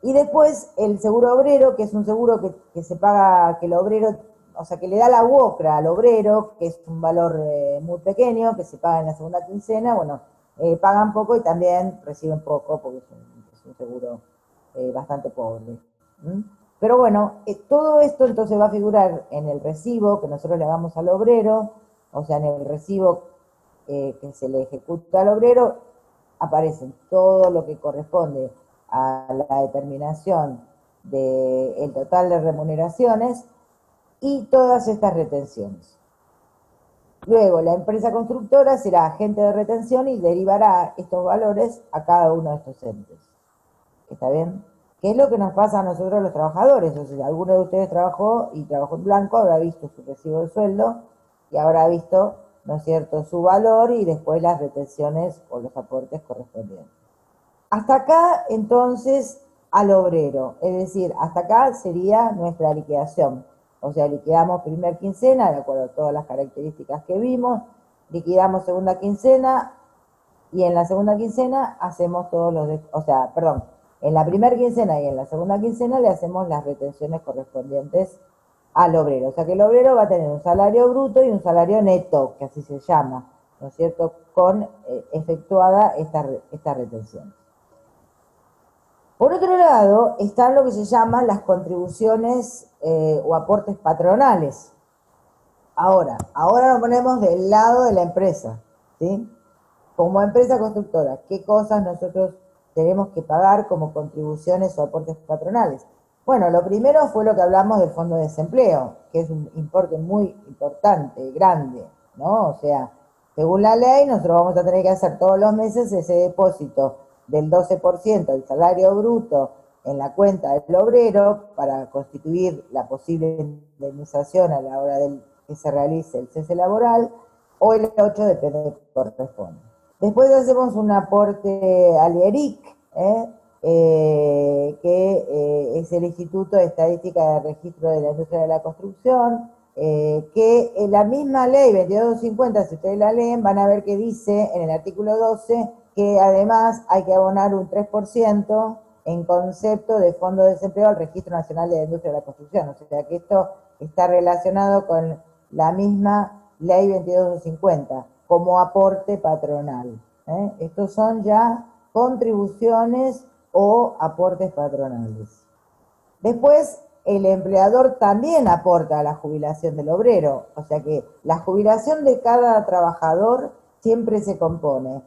Y después el seguro obrero, que es un seguro que se paga, que el obrero, o sea, que le da la UOCRA al obrero, que es un valor muy pequeño, que se paga en la segunda quincena, bueno, pagan poco y también reciben poco, porque es un seguro bastante pobre. Pero bueno, todo esto entonces va a figurar en el recibo que nosotros le hagamos al obrero, o sea, en el recibo que se le ejecuta al obrero, aparecen todo lo que corresponde a la determinación del total de remuneraciones y todas estas retenciones. Luego, la empresa constructora será agente de retención y derivará estos valores a cada uno de estos entes. ¿Está bien? ¿Qué es lo que nos pasa a nosotros los trabajadores? O sea, alguno de ustedes trabajó en blanco, habrá visto su recibo de sueldo y habrá visto, ¿no es cierto?, su valor y después las retenciones o los aportes correspondientes. Hasta acá, entonces, al obrero, es decir, hasta acá sería nuestra liquidación. O sea, liquidamos primera quincena, de acuerdo a todas las características que vimos, liquidamos segunda quincena, y en la segunda quincena hacemos en la primera quincena y en la segunda quincena le hacemos las retenciones correspondientes al obrero. O sea que el obrero va a tener un salario bruto y un salario neto, que así se llama, ¿no es cierto?, con efectuada esta retención. Por otro lado, están lo que se llaman las contribuciones o aportes patronales. Ahora nos ponemos del lado de la empresa, ¿sí? Como empresa constructora, ¿qué cosas nosotros tenemos que pagar como contribuciones o aportes patronales? Bueno, lo primero fue lo que hablamos del fondo de desempleo, que es un importe muy importante, grande, ¿no? O sea, según la ley, nosotros vamos a tener que hacer todos los meses ese depósito del 12% del salario bruto en la cuenta del obrero para constituir la posible indemnización a la hora de que se realice el cese laboral, o el 8 depende de lo que corresponde. Después hacemos un aporte al IERIC, que es el Instituto de Estadística de Registro de la Industria de la Construcción, que la misma ley 2250, si ustedes la leen, van a ver que dice en el artículo 12 que además hay que abonar un 3% en concepto de fondo de desempleo al Registro Nacional de la Industria de la Construcción. O sea que esto está relacionado con la misma ley 2250 como aporte patronal. Estos son ya contribuciones o aportes patronales. Después, el empleador también aporta a la jubilación del obrero, o sea que la jubilación de cada trabajador siempre se compone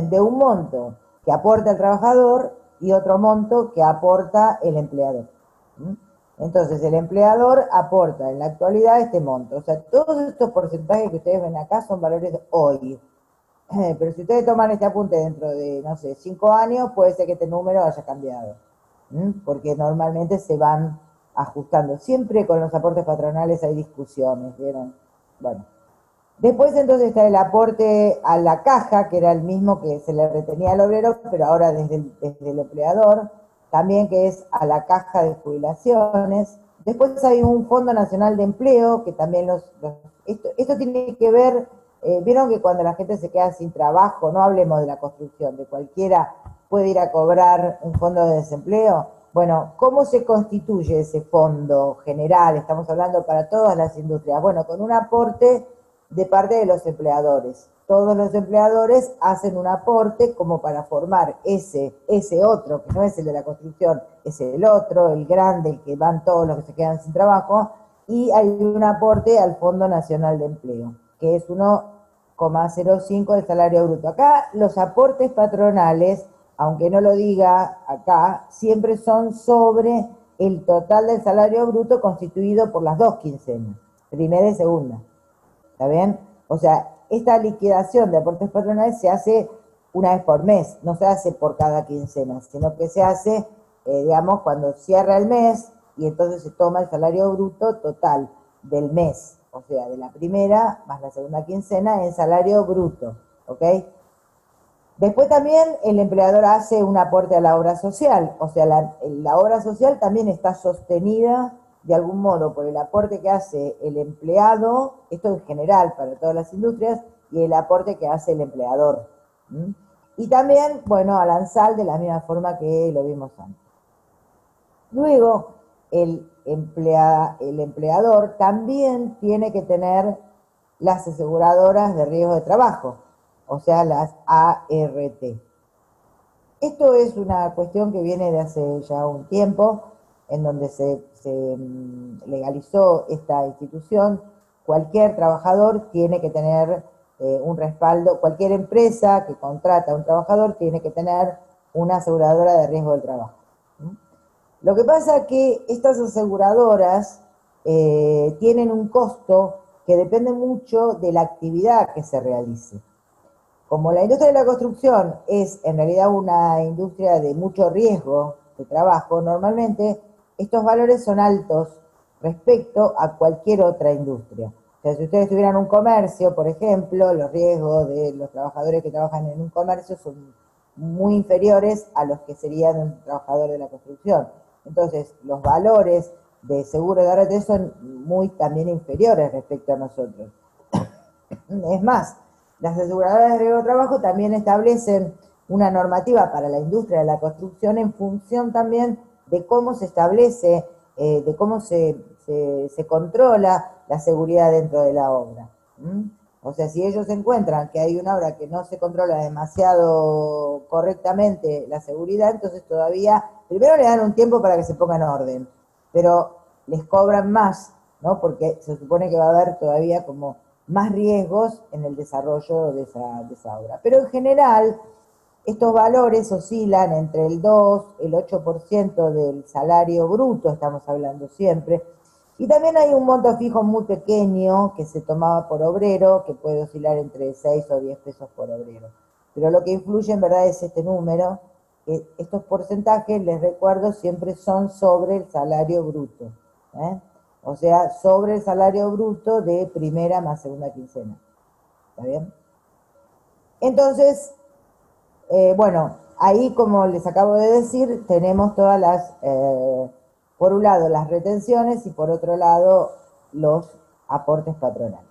de un monto que aporta el trabajador y otro monto que aporta el empleador. Entonces, el empleador aporta en la actualidad este monto. O sea, todos estos porcentajes que ustedes ven acá son valores de hoy. Pero si ustedes toman este apunte dentro de, no sé, 5 años, puede ser que este número haya cambiado. Porque normalmente se van ajustando. Siempre con los aportes patronales hay discusiones, ¿vieron? Bueno. Después entonces está el aporte a la caja, que era el mismo que se le retenía al obrero, pero ahora desde el empleador, también que es a la caja de jubilaciones. Después hay un Fondo Nacional de Empleo, que también esto tiene que ver, vieron que cuando la gente se queda sin trabajo, no hablemos de la construcción, de cualquiera puede ir a cobrar un fondo de desempleo. Bueno, ¿cómo se constituye ese fondo general? Estamos hablando para todas las industrias. Bueno, con un aporte de parte de los empleadores. Todos los empleadores hacen un aporte como para formar ese otro, que no es el de la construcción, es el otro, el grande, el que van todos los que se quedan sin trabajo, y hay un aporte al Fondo Nacional de Empleo, que es 1,05 del salario bruto. Acá los aportes patronales, aunque no lo diga acá, siempre son sobre el total del salario bruto constituido por las 2 quincenas, primera y segunda. ¿Está bien? O sea, esta liquidación de aportes patronales se hace una vez por mes, no se hace por cada quincena, sino que se hace, digamos, cuando cierra el mes y entonces se toma el salario bruto total del mes, o sea, de la primera más la segunda quincena en salario bruto, ¿ok? Después también el empleador hace un aporte a la obra social, o sea, la obra social también está sostenida de algún modo por el aporte que hace el empleado, esto en general para todas las industrias, y el aporte que hace el empleador. Y también, bueno, al ANSAL de la misma forma que lo vimos antes. Luego, el empleador también tiene que tener las aseguradoras de riesgo de trabajo, o sea, las ART. Esto es una cuestión que viene de hace ya un tiempo, en donde se legalizó esta institución. Cualquier trabajador tiene que tener un respaldo, cualquier empresa que contrata a un trabajador tiene que tener una aseguradora de riesgo del trabajo. Lo que pasa es que estas aseguradoras tienen un costo que depende mucho de la actividad que se realice. Como la industria de la construcción es en realidad una industria de mucho riesgo de trabajo, normalmente estos valores son altos respecto a cualquier otra industria. O sea, si ustedes tuvieran un comercio, por ejemplo, los riesgos de los trabajadores que trabajan en un comercio son muy inferiores a los que serían un trabajador de la construcción. Entonces, los valores de seguro de ART son muy también inferiores respecto a nosotros. Es más, las aseguradoras de riesgo de trabajo también establecen una normativa para la industria de la construcción en función también de cómo se establece, de cómo se controla la seguridad dentro de la obra. O sea, si ellos encuentran que hay una obra que no se controla demasiado correctamente la seguridad, entonces todavía, primero le dan un tiempo para que se ponga en orden, pero les cobran más, ¿no? Porque se supone que va a haber todavía como más riesgos en el desarrollo de esa obra. Pero en general, estos valores oscilan entre el 2, el 8% del salario bruto, estamos hablando siempre, y también hay un monto fijo muy pequeño que se tomaba por obrero, que puede oscilar entre 6 o 10 pesos por obrero. Pero lo que influye en verdad es este número. Estos porcentajes, les recuerdo, siempre son sobre el salario bruto. O sea, sobre el salario bruto de primera más segunda quincena. ¿Está bien? Entonces, bueno, ahí como les acabo de decir, tenemos todas las, por un lado las retenciones y por otro lado los aportes patronales.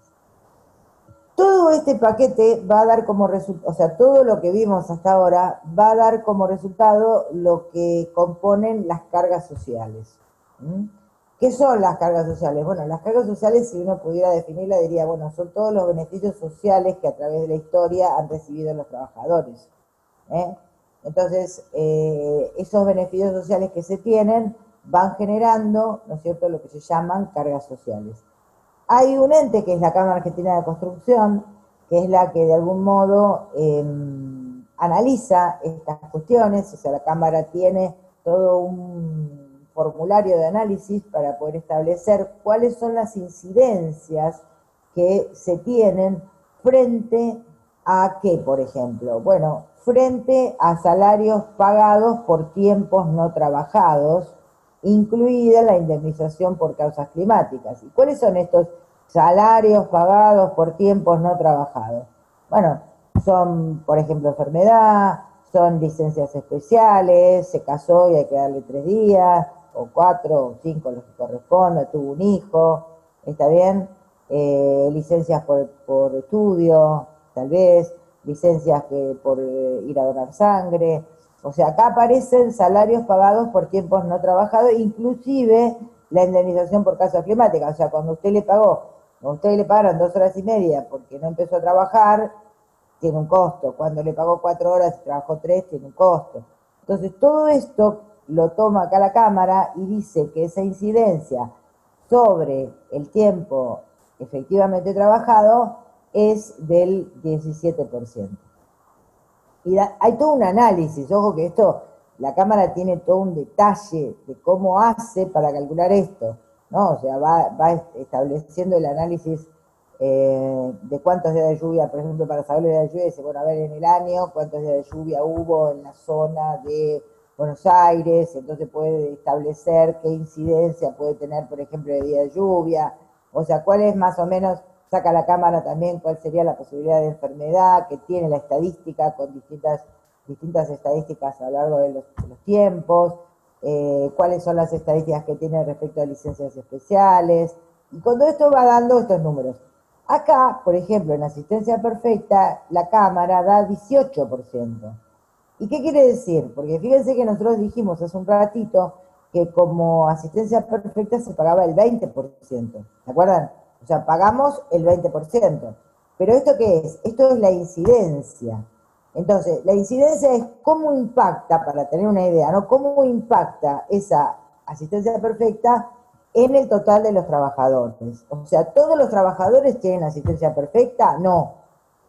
Todo este paquete va a dar como resultado, o sea, todo lo que vimos hasta ahora va a dar como resultado lo que componen las cargas sociales. ¿Mm? ¿Qué son las cargas sociales? Bueno, las cargas sociales, si uno pudiera definirla, diría, bueno, son todos los beneficios sociales que a través de la historia han recibido los trabajadores. ¿Eh? Entonces, esos beneficios sociales que se tienen van generando, ¿no es cierto?, lo que se llaman cargas sociales. Hay un ente que es la Cámara Argentina de Construcción, que es la que de algún modo analiza estas cuestiones, o sea, la Cámara tiene todo un formulario de análisis para poder establecer cuáles son las incidencias que se tienen frente a qué, por ejemplo. Bueno, frente a salarios pagados por tiempos no trabajados, incluida la indemnización por causas climáticas. ¿Y cuáles son estos salarios pagados por tiempos no trabajados? Bueno, son, por ejemplo, enfermedad, son licencias especiales, se casó y hay que darle 3 días, o 4, o 5, los que corresponda, tuvo un hijo, ¿está bien? Licencias por estudio, tal vez, licencias por ir a donar sangre. O sea, acá aparecen salarios pagados por tiempos no trabajados, inclusive la indemnización por causas climáticas. O sea, cuando usted le pagó, cuando usted le pagaron 2 horas y media porque no empezó a trabajar, tiene un costo. Cuando le pagó 4 horas y trabajó 3, tiene un costo. Entonces, todo esto lo toma acá la Cámara y dice que esa incidencia sobre el tiempo efectivamente trabajado es del 17%. Y hay todo un análisis, ojo que esto, la Cámara tiene todo un detalle de cómo hace para calcular esto, ¿no? O sea, va estableciendo el análisis de cuántos días de lluvia, por ejemplo, para saber los días de lluvia, dice, bueno, a ver, en el año, cuántos días de lluvia hubo en la zona de Buenos Aires, entonces puede establecer qué incidencia puede tener, por ejemplo, de día de lluvia, o sea, cuál es más o menos, saca la Cámara también cuál sería la posibilidad de enfermedad que tiene la estadística con distintas estadísticas a lo largo de los tiempos, cuáles son las estadísticas que tiene respecto a licencias especiales, y cuando esto va dando estos números. Acá, por ejemplo, en asistencia perfecta, la Cámara da 18%. ¿Y qué quiere decir? Porque fíjense que nosotros dijimos hace un ratito que como asistencia perfecta se pagaba el 20%. ¿Se acuerdan? O sea, pagamos el 20%. ¿Pero esto qué es? Esto es la incidencia. Entonces, la incidencia es cómo impacta, para tener una idea, ¿no? Cómo impacta esa asistencia perfecta en el total de los trabajadores. O sea, ¿todos los trabajadores tienen asistencia perfecta? No,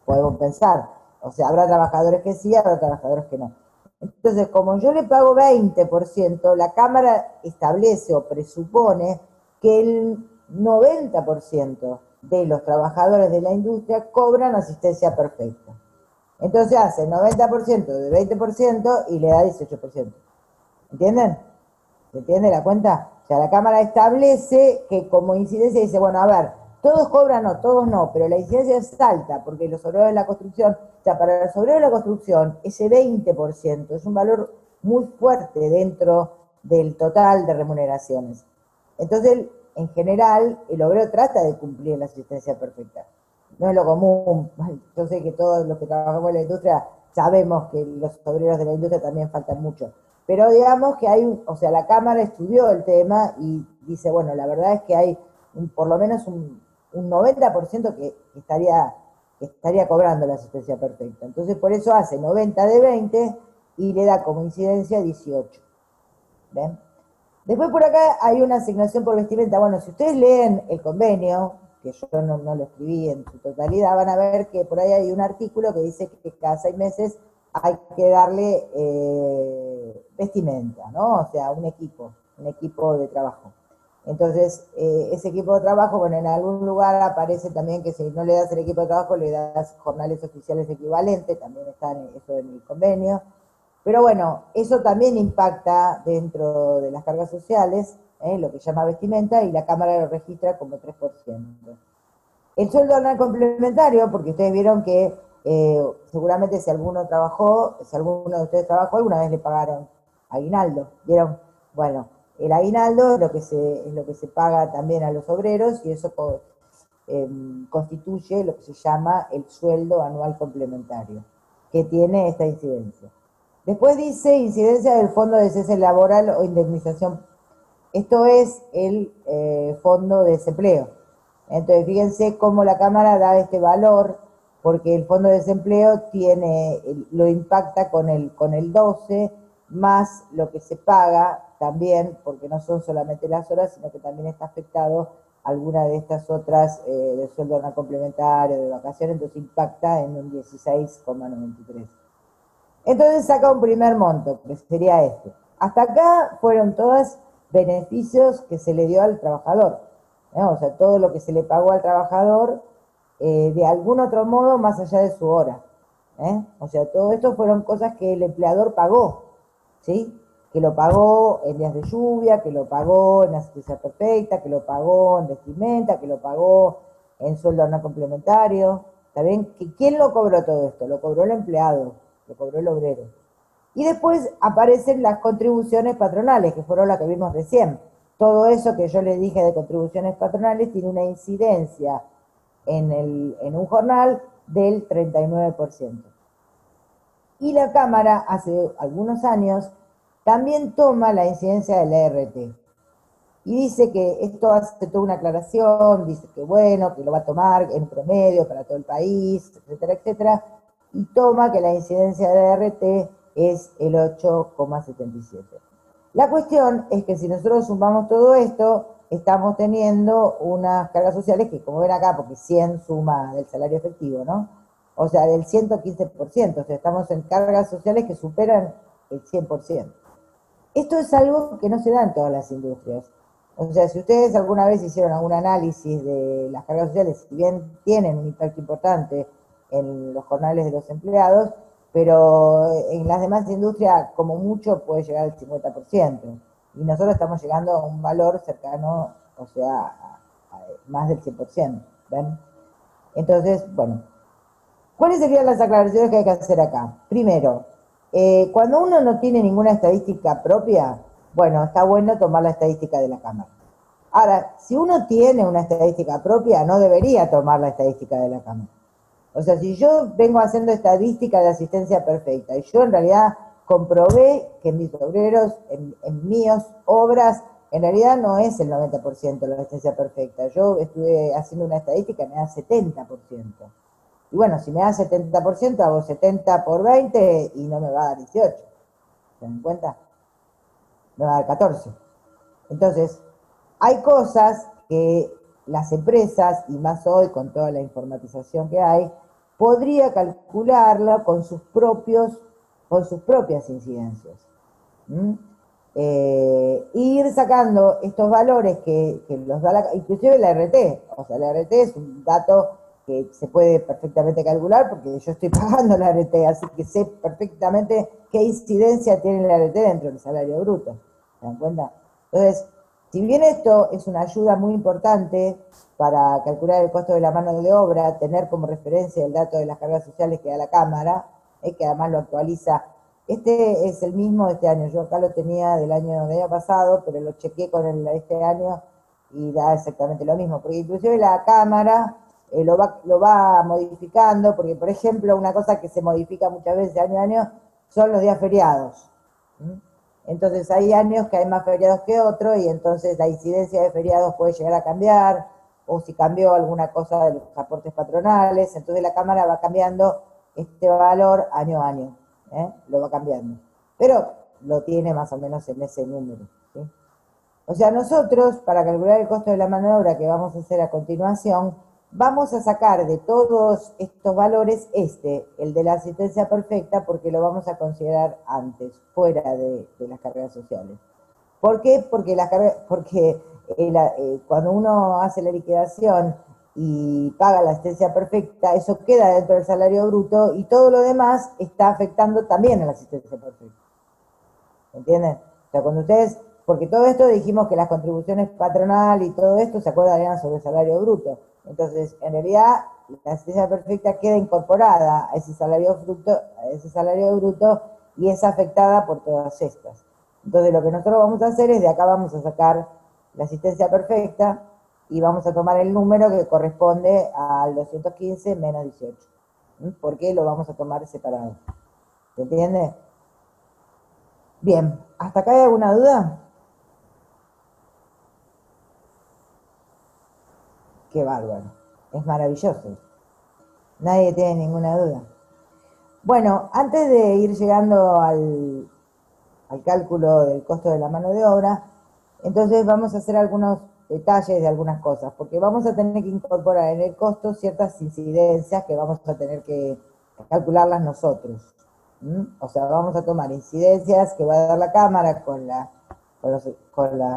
podemos pensar. O sea, habrá trabajadores que sí, habrá trabajadores que no. Entonces, como yo le pago 20%, la Cámara establece o presupone que el 90% de los trabajadores de la industria cobran asistencia perfecta. Entonces hace 90% de 20% y le da 18%. ¿Entienden? ¿Se entiende la cuenta? O sea, la Cámara establece que como incidencia dice, bueno, a ver, todos cobran, no, todos no, pero la incidencia es alta, porque los obreros de la construcción, o sea, para los obreros de la construcción, ese 20% es un valor muy fuerte dentro del total de remuneraciones. Entonces, en general, el obrero trata de cumplir la asistencia perfecta. No es lo común. Yo sé que todos los que trabajamos en la industria sabemos que los obreros de la industria también faltan mucho. Pero digamos que hay, o sea, la Cámara estudió el tema y dice, bueno, la verdad es que hay por lo menos un 90% que estaría cobrando la asistencia perfecta. Entonces, por eso hace 90 de 20 y le da como incidencia 18. ¿Ven? Después por acá hay una asignación por vestimenta. Bueno, si ustedes leen el convenio, que yo no lo escribí en su totalidad, van a ver que por ahí hay un artículo que dice que cada 6 meses hay que darle vestimenta, ¿no? O sea, un equipo de trabajo. Entonces, ese equipo de trabajo, bueno, en algún lugar aparece también que si no le das el equipo de trabajo, le das jornales oficiales equivalentes, también está eso en el convenio. Pero bueno, eso también impacta dentro de las cargas sociales, lo que llama vestimenta, y la Cámara lo registra como 3%. El sueldo anual complementario, porque ustedes vieron que seguramente si alguno de ustedes trabajó, alguna vez le pagaron aguinaldo, ¿vieron? Bueno, el aguinaldo es lo que se paga también a los obreros y eso constituye lo que se llama el sueldo anual complementario, que tiene esta incidencia. Después dice incidencia del fondo de cese laboral o indemnización. Esto es el fondo de desempleo. Entonces, fíjense cómo la Cámara da este valor, porque el fondo de desempleo lo impacta con el 12, más lo que se paga también, porque no son solamente las horas, sino que también está afectado alguna de estas otras de sueldo no complementario, de vacaciones, entonces impacta en un 16,93. Entonces saca un primer monto, que sería este. Hasta acá fueron todos beneficios que se le dio al trabajador, ¿no? O sea, todo lo que se le pagó al trabajador de algún otro modo más allá de su hora. O sea, todo esto fueron cosas que el empleador pagó, ¿sí? Que lo pagó en días de lluvia, que lo pagó en asistencia perfecta, que lo pagó en vestimenta, que lo pagó en sueldo no complementario. ¿Está bien? ¿Quién lo cobró todo esto? Lo cobró el empleado, lo cobró el obrero. Y después aparecen las contribuciones patronales, que fueron las que vimos recién. Todo eso que yo les dije de contribuciones patronales tiene una incidencia en un jornal del 39%. Y la Cámara, hace algunos años, también toma la incidencia de la RT. Y dice que esto hace toda una aclaración, dice que bueno, que lo va a tomar en promedio para todo el país, etcétera, etcétera, y toma que la incidencia de la RT es el 8,77. La cuestión es que si nosotros sumamos todo esto, estamos teniendo unas cargas sociales que, como ven acá, porque 100 suma del salario efectivo, ¿no? O sea, del 115%, o sea, estamos en cargas sociales que superan el 100%. Esto es algo que no se da en todas las industrias. O sea, si ustedes alguna vez hicieron algún análisis de las cargas sociales, si bien tienen un impacto importante en los jornales de los empleados, pero en las demás industrias, como mucho, puede llegar al 50%. Y nosotros estamos llegando a un valor cercano, o sea, a más del 100%. ¿Ven? Entonces, bueno, ¿cuáles serían las aclaraciones que hay que hacer acá? Primero, cuando uno no tiene ninguna estadística propia, bueno, está bueno tomar la estadística de la Cámara. Ahora, si uno tiene una estadística propia, no debería tomar la estadística de la Cámara. O sea, si yo vengo haciendo estadística de asistencia perfecta y yo en realidad comprobé que mis obreros, en míos obras, en realidad no es el 90% la asistencia perfecta. Yo estuve haciendo una estadística y me da 70%. Y bueno, si me da 70%, hago 70 por 20 y no me va a dar 18. ¿Se dan cuenta? Me va a dar 14. Entonces, hay cosas que las empresas, y más hoy con toda la informatización que hay, podría calcularla con sus propias incidencias. Ir sacando estos valores que los da inclusive la RT. O sea, la RT es un dato que se puede perfectamente calcular porque yo estoy pagando la RT, así que sé perfectamente qué incidencia tiene la RT dentro del salario bruto. ¿Se dan cuenta? Entonces, si bien esto es una ayuda muy importante para calcular el costo de la mano de obra, tener como referencia el dato de las cargas sociales que da la Cámara, que además lo actualiza. Este es el mismo de este año, yo acá lo tenía del año pasado, pero lo chequeé con el de este año y da exactamente lo mismo, porque inclusive la Cámara lo va modificando, porque por ejemplo una cosa que se modifica muchas veces año a año son los días feriados. Entonces hay años que hay más feriados que otros y entonces la incidencia de feriados puede llegar a cambiar, o si cambió alguna cosa de los aportes patronales, entonces la Cámara va cambiando este valor año a año, lo va cambiando. Pero lo tiene más o menos en ese número, ¿sí? O sea, nosotros, para calcular el costo de la mano de obra que vamos a hacer a continuación, vamos a sacar de todos estos valores el de la asistencia perfecta, porque lo vamos a considerar antes, fuera de las cargas sociales. ¿Por qué? Porque cuando uno hace la liquidación y paga la asistencia perfecta, eso queda dentro del salario bruto y todo lo demás está afectando también a la asistencia perfecta. ¿Entienden? O sea, cuando ustedes, porque todo esto dijimos que las contribuciones patronal y todo esto se acuerdan sobre el salario bruto. Entonces, en realidad, la asistencia perfecta queda incorporada a ese salario bruto y es afectada por todas estas. Entonces, lo que nosotros vamos a hacer es, de acá vamos a sacar la asistencia perfecta, y vamos a tomar el número que corresponde al 215 menos 18. ¿Por qué lo vamos a tomar separado? ¿Se entiende? Bien, ¿hasta acá hay alguna duda? Qué bárbaro, es maravilloso. Nadie tiene ninguna duda. Bueno, antes de ir llegando al cálculo del costo de la mano de obra, entonces vamos a hacer algunos detalles de algunas cosas, porque vamos a tener que incorporar en el costo ciertas incidencias que vamos a tener que calcularlas nosotros. O sea, vamos a tomar incidencias que va a dar la Cámara con las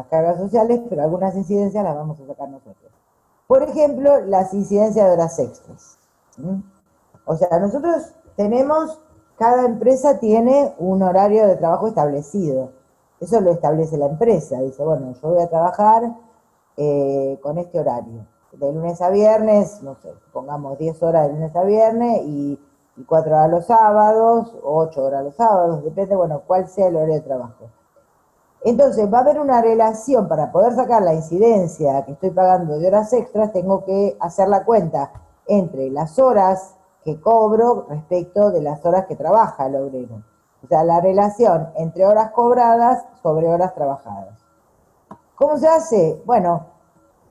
cargas sociales, pero algunas incidencias las vamos a sacar nosotros. Por ejemplo, las incidencias de horas extras. O sea, nosotros tenemos, cada empresa tiene un horario de trabajo establecido. Eso lo establece la empresa. Dice, bueno, yo voy a trabajar con este horario. De lunes a viernes, no sé, pongamos 10 horas de lunes a viernes y 4 horas los sábados, o 8 horas los sábados, depende, bueno, cuál sea el horario de trabajo. Entonces, va a haber una relación para poder sacar la incidencia que estoy pagando de horas extras, tengo que hacer la cuenta entre las horas que cobro respecto de las horas que trabaja el obrero. O sea, la relación entre horas cobradas sobre horas trabajadas. ¿Cómo se hace? Bueno,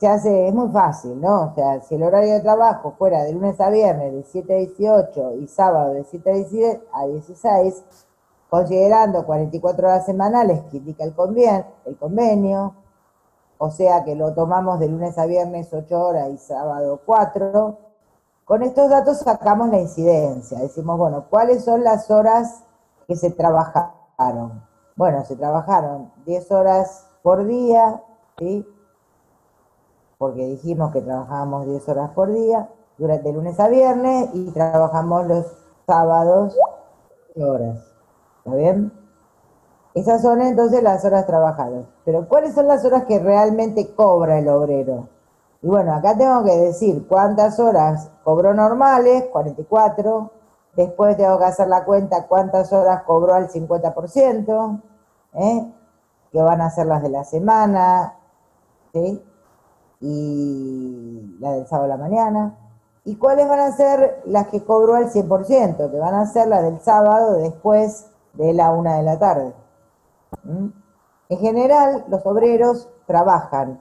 es muy fácil, ¿no? O sea, si el horario de trabajo fuera de lunes a viernes de 7 a 18 y sábado de 7 a 16, considerando 44 horas semanales que indica el convenio, o sea que lo tomamos de lunes a viernes 8 horas y sábado 4, con estos datos sacamos la incidencia. Decimos, bueno, ¿cuáles son las horas que se trabajaron? Bueno, se trabajaron 10 horas por día, ¿sí? Porque dijimos que trabajábamos 10 horas por día, durante lunes a viernes, y trabajamos los sábados 8 horas. ¿Está bien? Esas son entonces las horas trabajadas. Pero ¿cuáles son las horas que realmente cobra el obrero? Y bueno, acá tengo que decir cuántas horas cobró normales, 44. Después tengo que hacer la cuenta cuántas horas cobró al 50%, que van a ser las de la semana, ¿sí? Y la del sábado a la mañana. ¿Y cuáles van a ser las que cobró al 100%? Que van a ser las del sábado después de la 1 de la tarde. En general, los obreros trabajan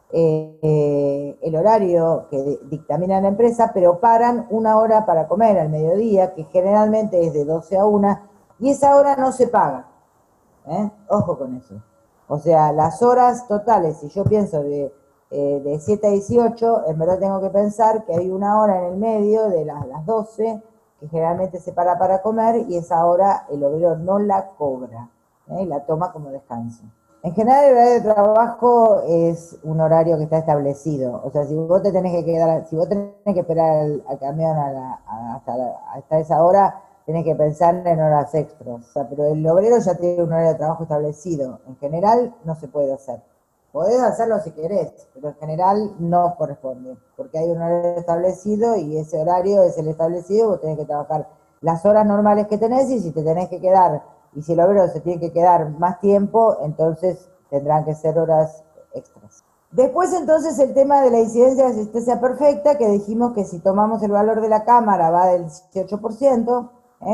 el horario que dictamina la empresa, pero paran 1 hora para comer al mediodía, que generalmente es de 12 a 1, y esa hora no se paga. Ojo con eso. O sea, las horas totales, si yo pienso de 7 a 18, en verdad tengo que pensar que hay 1 hora en el medio de las 12, que generalmente se para comer, y esa hora el obrero no la cobra, la toma como descanso. En general, el horario de trabajo es un horario que está establecido. O sea, si vos te tenés que quedar, si vos tenés que esperar al camión hasta esa hora, tenés que pensar en horas extras. O sea, pero el obrero ya tiene un horario de trabajo establecido. En general, no se puede hacer. Podés hacerlo si querés, pero en general no corresponde, porque hay un horario establecido y ese horario es el establecido. Vos tenés que trabajar las horas normales que tenés, y si te tenés que quedar, y si el obrero se tiene que quedar más tiempo, entonces tendrán que ser horas extras. Después, entonces, el tema de la incidencia de asistencia perfecta, que dijimos que si tomamos el valor de la cámara va del 18%,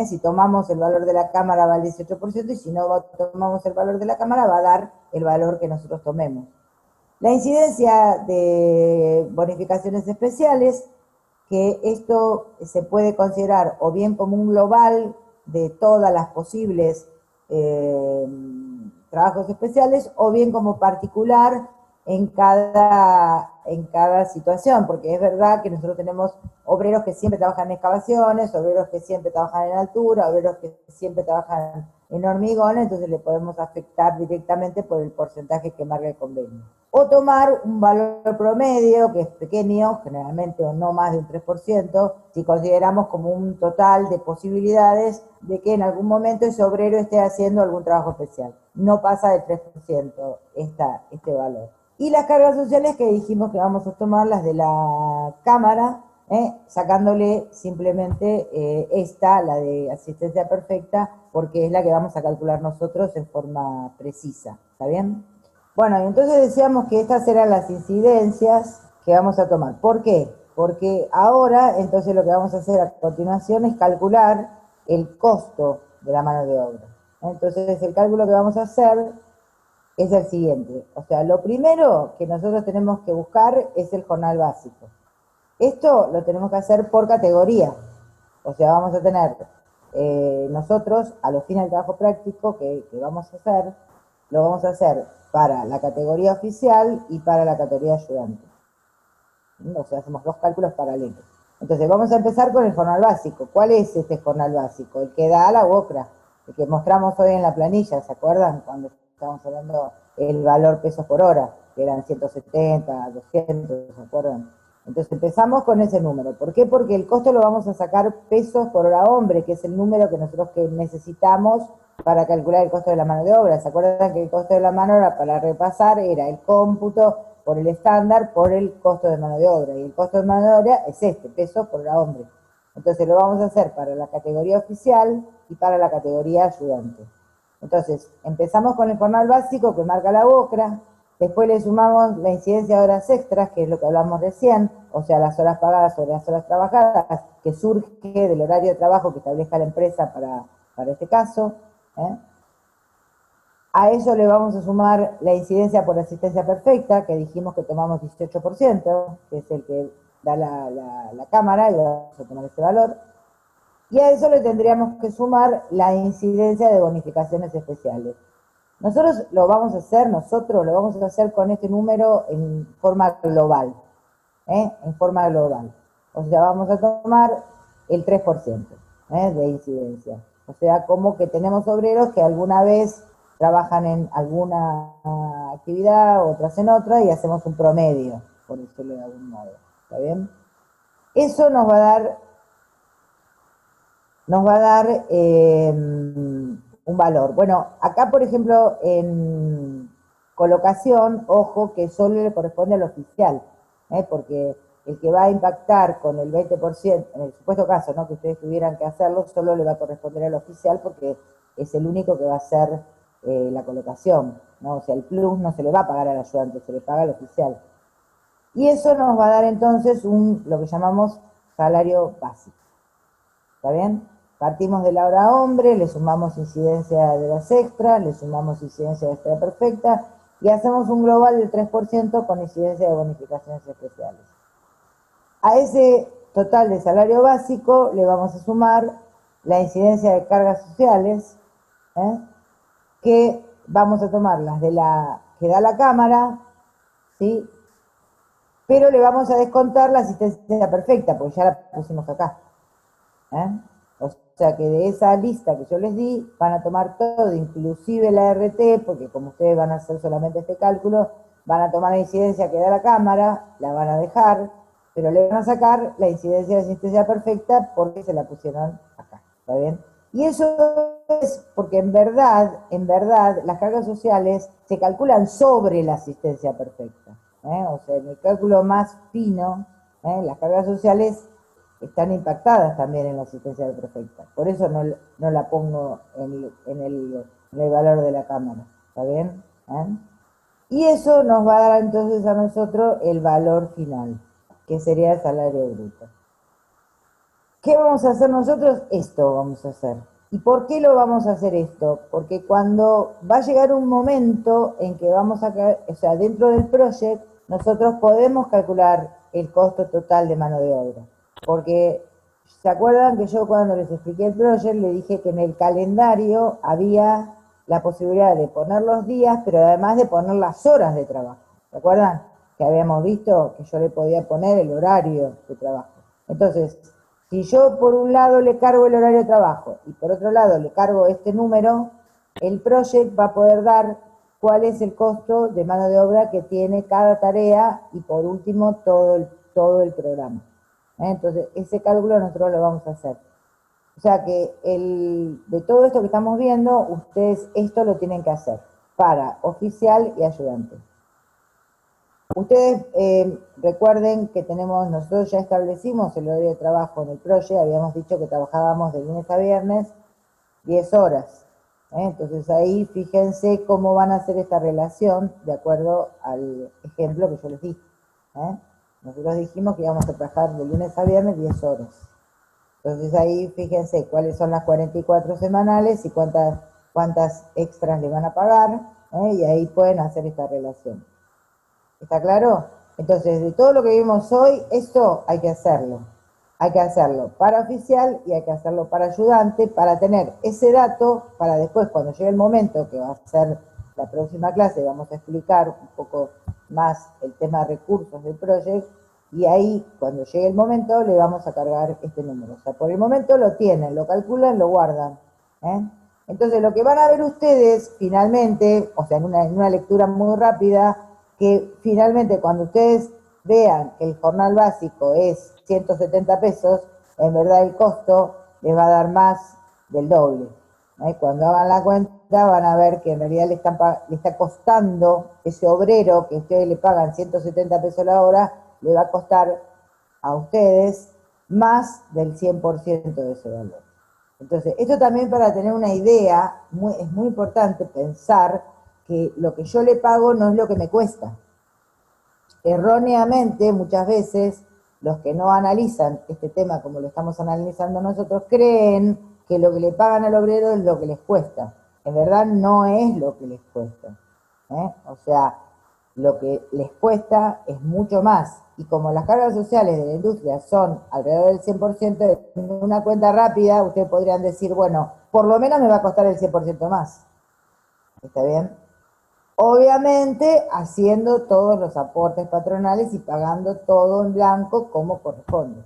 si tomamos el valor de la cámara va al 18%, y si no tomamos el valor de la cámara va a dar el valor que nosotros tomemos. La incidencia de bonificaciones especiales, que esto se puede considerar o bien como un global de todas las posibles trabajos especiales, o bien como particular en cada situación, porque es verdad que nosotros tenemos obreros que siempre trabajan en excavaciones, obreros que siempre trabajan en altura, obreros que siempre trabajan en hormigón, entonces le podemos afectar directamente por el porcentaje que marca el convenio. O tomar un valor promedio, que es pequeño, generalmente o no más de un 3%, si consideramos como un total de posibilidades de que en algún momento ese obrero esté haciendo algún trabajo especial. No pasa del 3% este valor. Y las cargas sociales, que dijimos que vamos a tomar las de la Cámara, sacándole simplemente la de asistencia perfecta, porque es la que vamos a calcular nosotros en forma precisa. ¿Está bien? Bueno, y entonces decíamos que estas eran las incidencias que vamos a tomar. ¿Por qué? Porque ahora, entonces, lo que vamos a hacer a continuación es calcular el costo de la mano de obra. Entonces, el cálculo que vamos a hacer es el siguiente. O sea, lo primero que nosotros tenemos que buscar es el jornal básico. Esto lo tenemos que hacer por categoría. O sea, vamos a tener nosotros, a los fines del trabajo práctico que vamos a hacer, lo vamos a hacer para la categoría oficial y para la categoría ayudante. O sea, hacemos dos cálculos paralelos. Entonces, vamos a empezar con el jornal básico. ¿Cuál es este jornal básico? El que da la UOCRA, el que mostramos hoy en la planilla, ¿se acuerdan? Cuando estábamos hablando el valor pesos por hora, que eran 170, 200, ¿se acuerdan? Entonces empezamos con ese número. ¿Por qué? Porque el costo lo vamos a sacar pesos por hora hombre, que es el número que nosotros necesitamos para calcular el costo de la mano de obra. ¿Se acuerdan que el costo de la mano de obra, para repasar, era el cómputo por el estándar por el costo de mano de obra? Y el costo de mano de obra es este, pesos por hora hombre. Entonces lo vamos a hacer para la categoría oficial y para la categoría ayudante. Entonces, empezamos con el jornal básico que marca la UOCRA, después le sumamos la incidencia de horas extras, que es lo que hablamos recién, o sea, las horas pagadas sobre las horas trabajadas, que surge del horario de trabajo que establezca la empresa para este caso. A eso le vamos a sumar la incidencia por asistencia perfecta, que dijimos que tomamos 18%, que es el que da la cámara, y vamos a tomar ese valor. Y a eso le tendríamos que sumar la incidencia de bonificaciones especiales. Nosotros lo vamos a hacer con este número en forma global, en forma global. O sea, vamos a tomar el 3% de incidencia. O sea, como que tenemos obreros que alguna vez trabajan en alguna actividad, otras en otra, y hacemos un promedio, por decirlo de algún modo. ¿Está bien? Eso nos va a dar un valor. Bueno, acá, por ejemplo, en colocación, ojo que solo le corresponde al oficial, porque el que va a impactar con el 20%, en el supuesto caso, ¿no?, que ustedes tuvieran que hacerlo, solo le va a corresponder al oficial porque es el único que va a hacer la colocación, ¿no? O sea, el plus no se le va a pagar al ayudante, se le paga al oficial. Y eso nos va a dar entonces lo que llamamos salario básico. ¿Está bien? Partimos de la hora hombre, le sumamos incidencia de las extras, le sumamos incidencia de extra perfecta y hacemos un global del 3% con incidencia de bonificaciones especiales. A ese total de salario básico le vamos a sumar la incidencia de cargas sociales, que vamos a tomar las de que da la Cámara, ¿sí? Pero le vamos a descontar la asistencia perfecta, porque ya la pusimos acá. O sea que de esa lista que yo les di, van a tomar todo, inclusive la RT, porque como ustedes van a hacer solamente este cálculo, van a tomar la incidencia que da la Cámara, la van a dejar, pero le van a sacar la incidencia de asistencia perfecta porque se la pusieron acá. ¿Está bien? Y eso es porque en verdad, las cargas sociales se calculan sobre la asistencia perfecta. O sea, en el cálculo más fino, las cargas sociales están impactadas también en la asistencia perfecta. Por eso no la pongo en el valor de la Cámara. ¿Está bien? Y eso nos va a dar entonces a nosotros el valor final, que sería el salario bruto. ¿Qué vamos a hacer nosotros? Esto vamos a hacer. ¿Y por qué lo vamos a hacer esto? Porque cuando va a llegar un momento en que vamos a caer, o sea, dentro del proyecto, nosotros podemos calcular el costo total de mano de obra. Porque, ¿se acuerdan que yo cuando les expliqué el proyecto le dije que en el calendario había la posibilidad de poner los días, pero además de poner las horas de trabajo? ¿Se acuerdan? Que habíamos visto que yo le podía poner el horario de trabajo. Entonces, si yo por un lado le cargo el horario de trabajo y por otro lado le cargo este número, el proyecto va a poder dar cuál es el costo de mano de obra que tiene cada tarea y por último todo el programa. Entonces, ese cálculo nosotros lo vamos a hacer. O sea que de todo esto que estamos viendo, ustedes esto lo tienen que hacer para oficial y ayudante. Ustedes recuerden que nosotros ya establecimos el horario de trabajo en el proyecto, habíamos dicho que trabajábamos de lunes a viernes 10 horas. Entonces ahí fíjense cómo van a hacer esta relación de acuerdo al ejemplo que yo les di. Nosotros dijimos que íbamos a trabajar de lunes a viernes 10 horas. Entonces ahí fíjense cuáles son las 44 semanales y cuántas extras le van a pagar, y ahí pueden hacer esta relación. ¿Está claro? Entonces, de todo lo que vimos hoy, esto hay que hacerlo. Hay que hacerlo para oficial y hay que hacerlo para ayudante, para tener ese dato, para después, cuando llegue el momento, que va a ser la próxima clase, vamos a explicar un poco más el tema de recursos del proyecto, y ahí, cuando llegue el momento, le vamos a cargar este número. O sea, por el momento lo tienen, lo calculan, lo guardan. Entonces, lo que van a ver ustedes, finalmente, o sea, en una lectura muy rápida, que finalmente cuando ustedes vean que el jornal básico es 170 pesos, en verdad el costo les va a dar más del doble. Cuando hagan la cuenta van a ver que en realidad le está costando ese obrero que ustedes le pagan 170 pesos la hora, le va a costar a ustedes más del 100% de ese valor. Entonces, esto también para tener una idea, es muy importante pensar que lo que yo le pago no es lo que me cuesta. Erróneamente, muchas veces, los que no analizan este tema como lo estamos analizando nosotros, creen que lo que le pagan al obrero es lo que les cuesta. En verdad no es lo que les cuesta. O sea, lo que les cuesta es mucho más. Y como las cargas sociales de la industria son alrededor del 100%, en una cuenta rápida, ustedes podrían decir, bueno, por lo menos me va a costar el 100% más. ¿Está bien? Obviamente haciendo todos los aportes patronales y pagando todo en blanco como corresponde.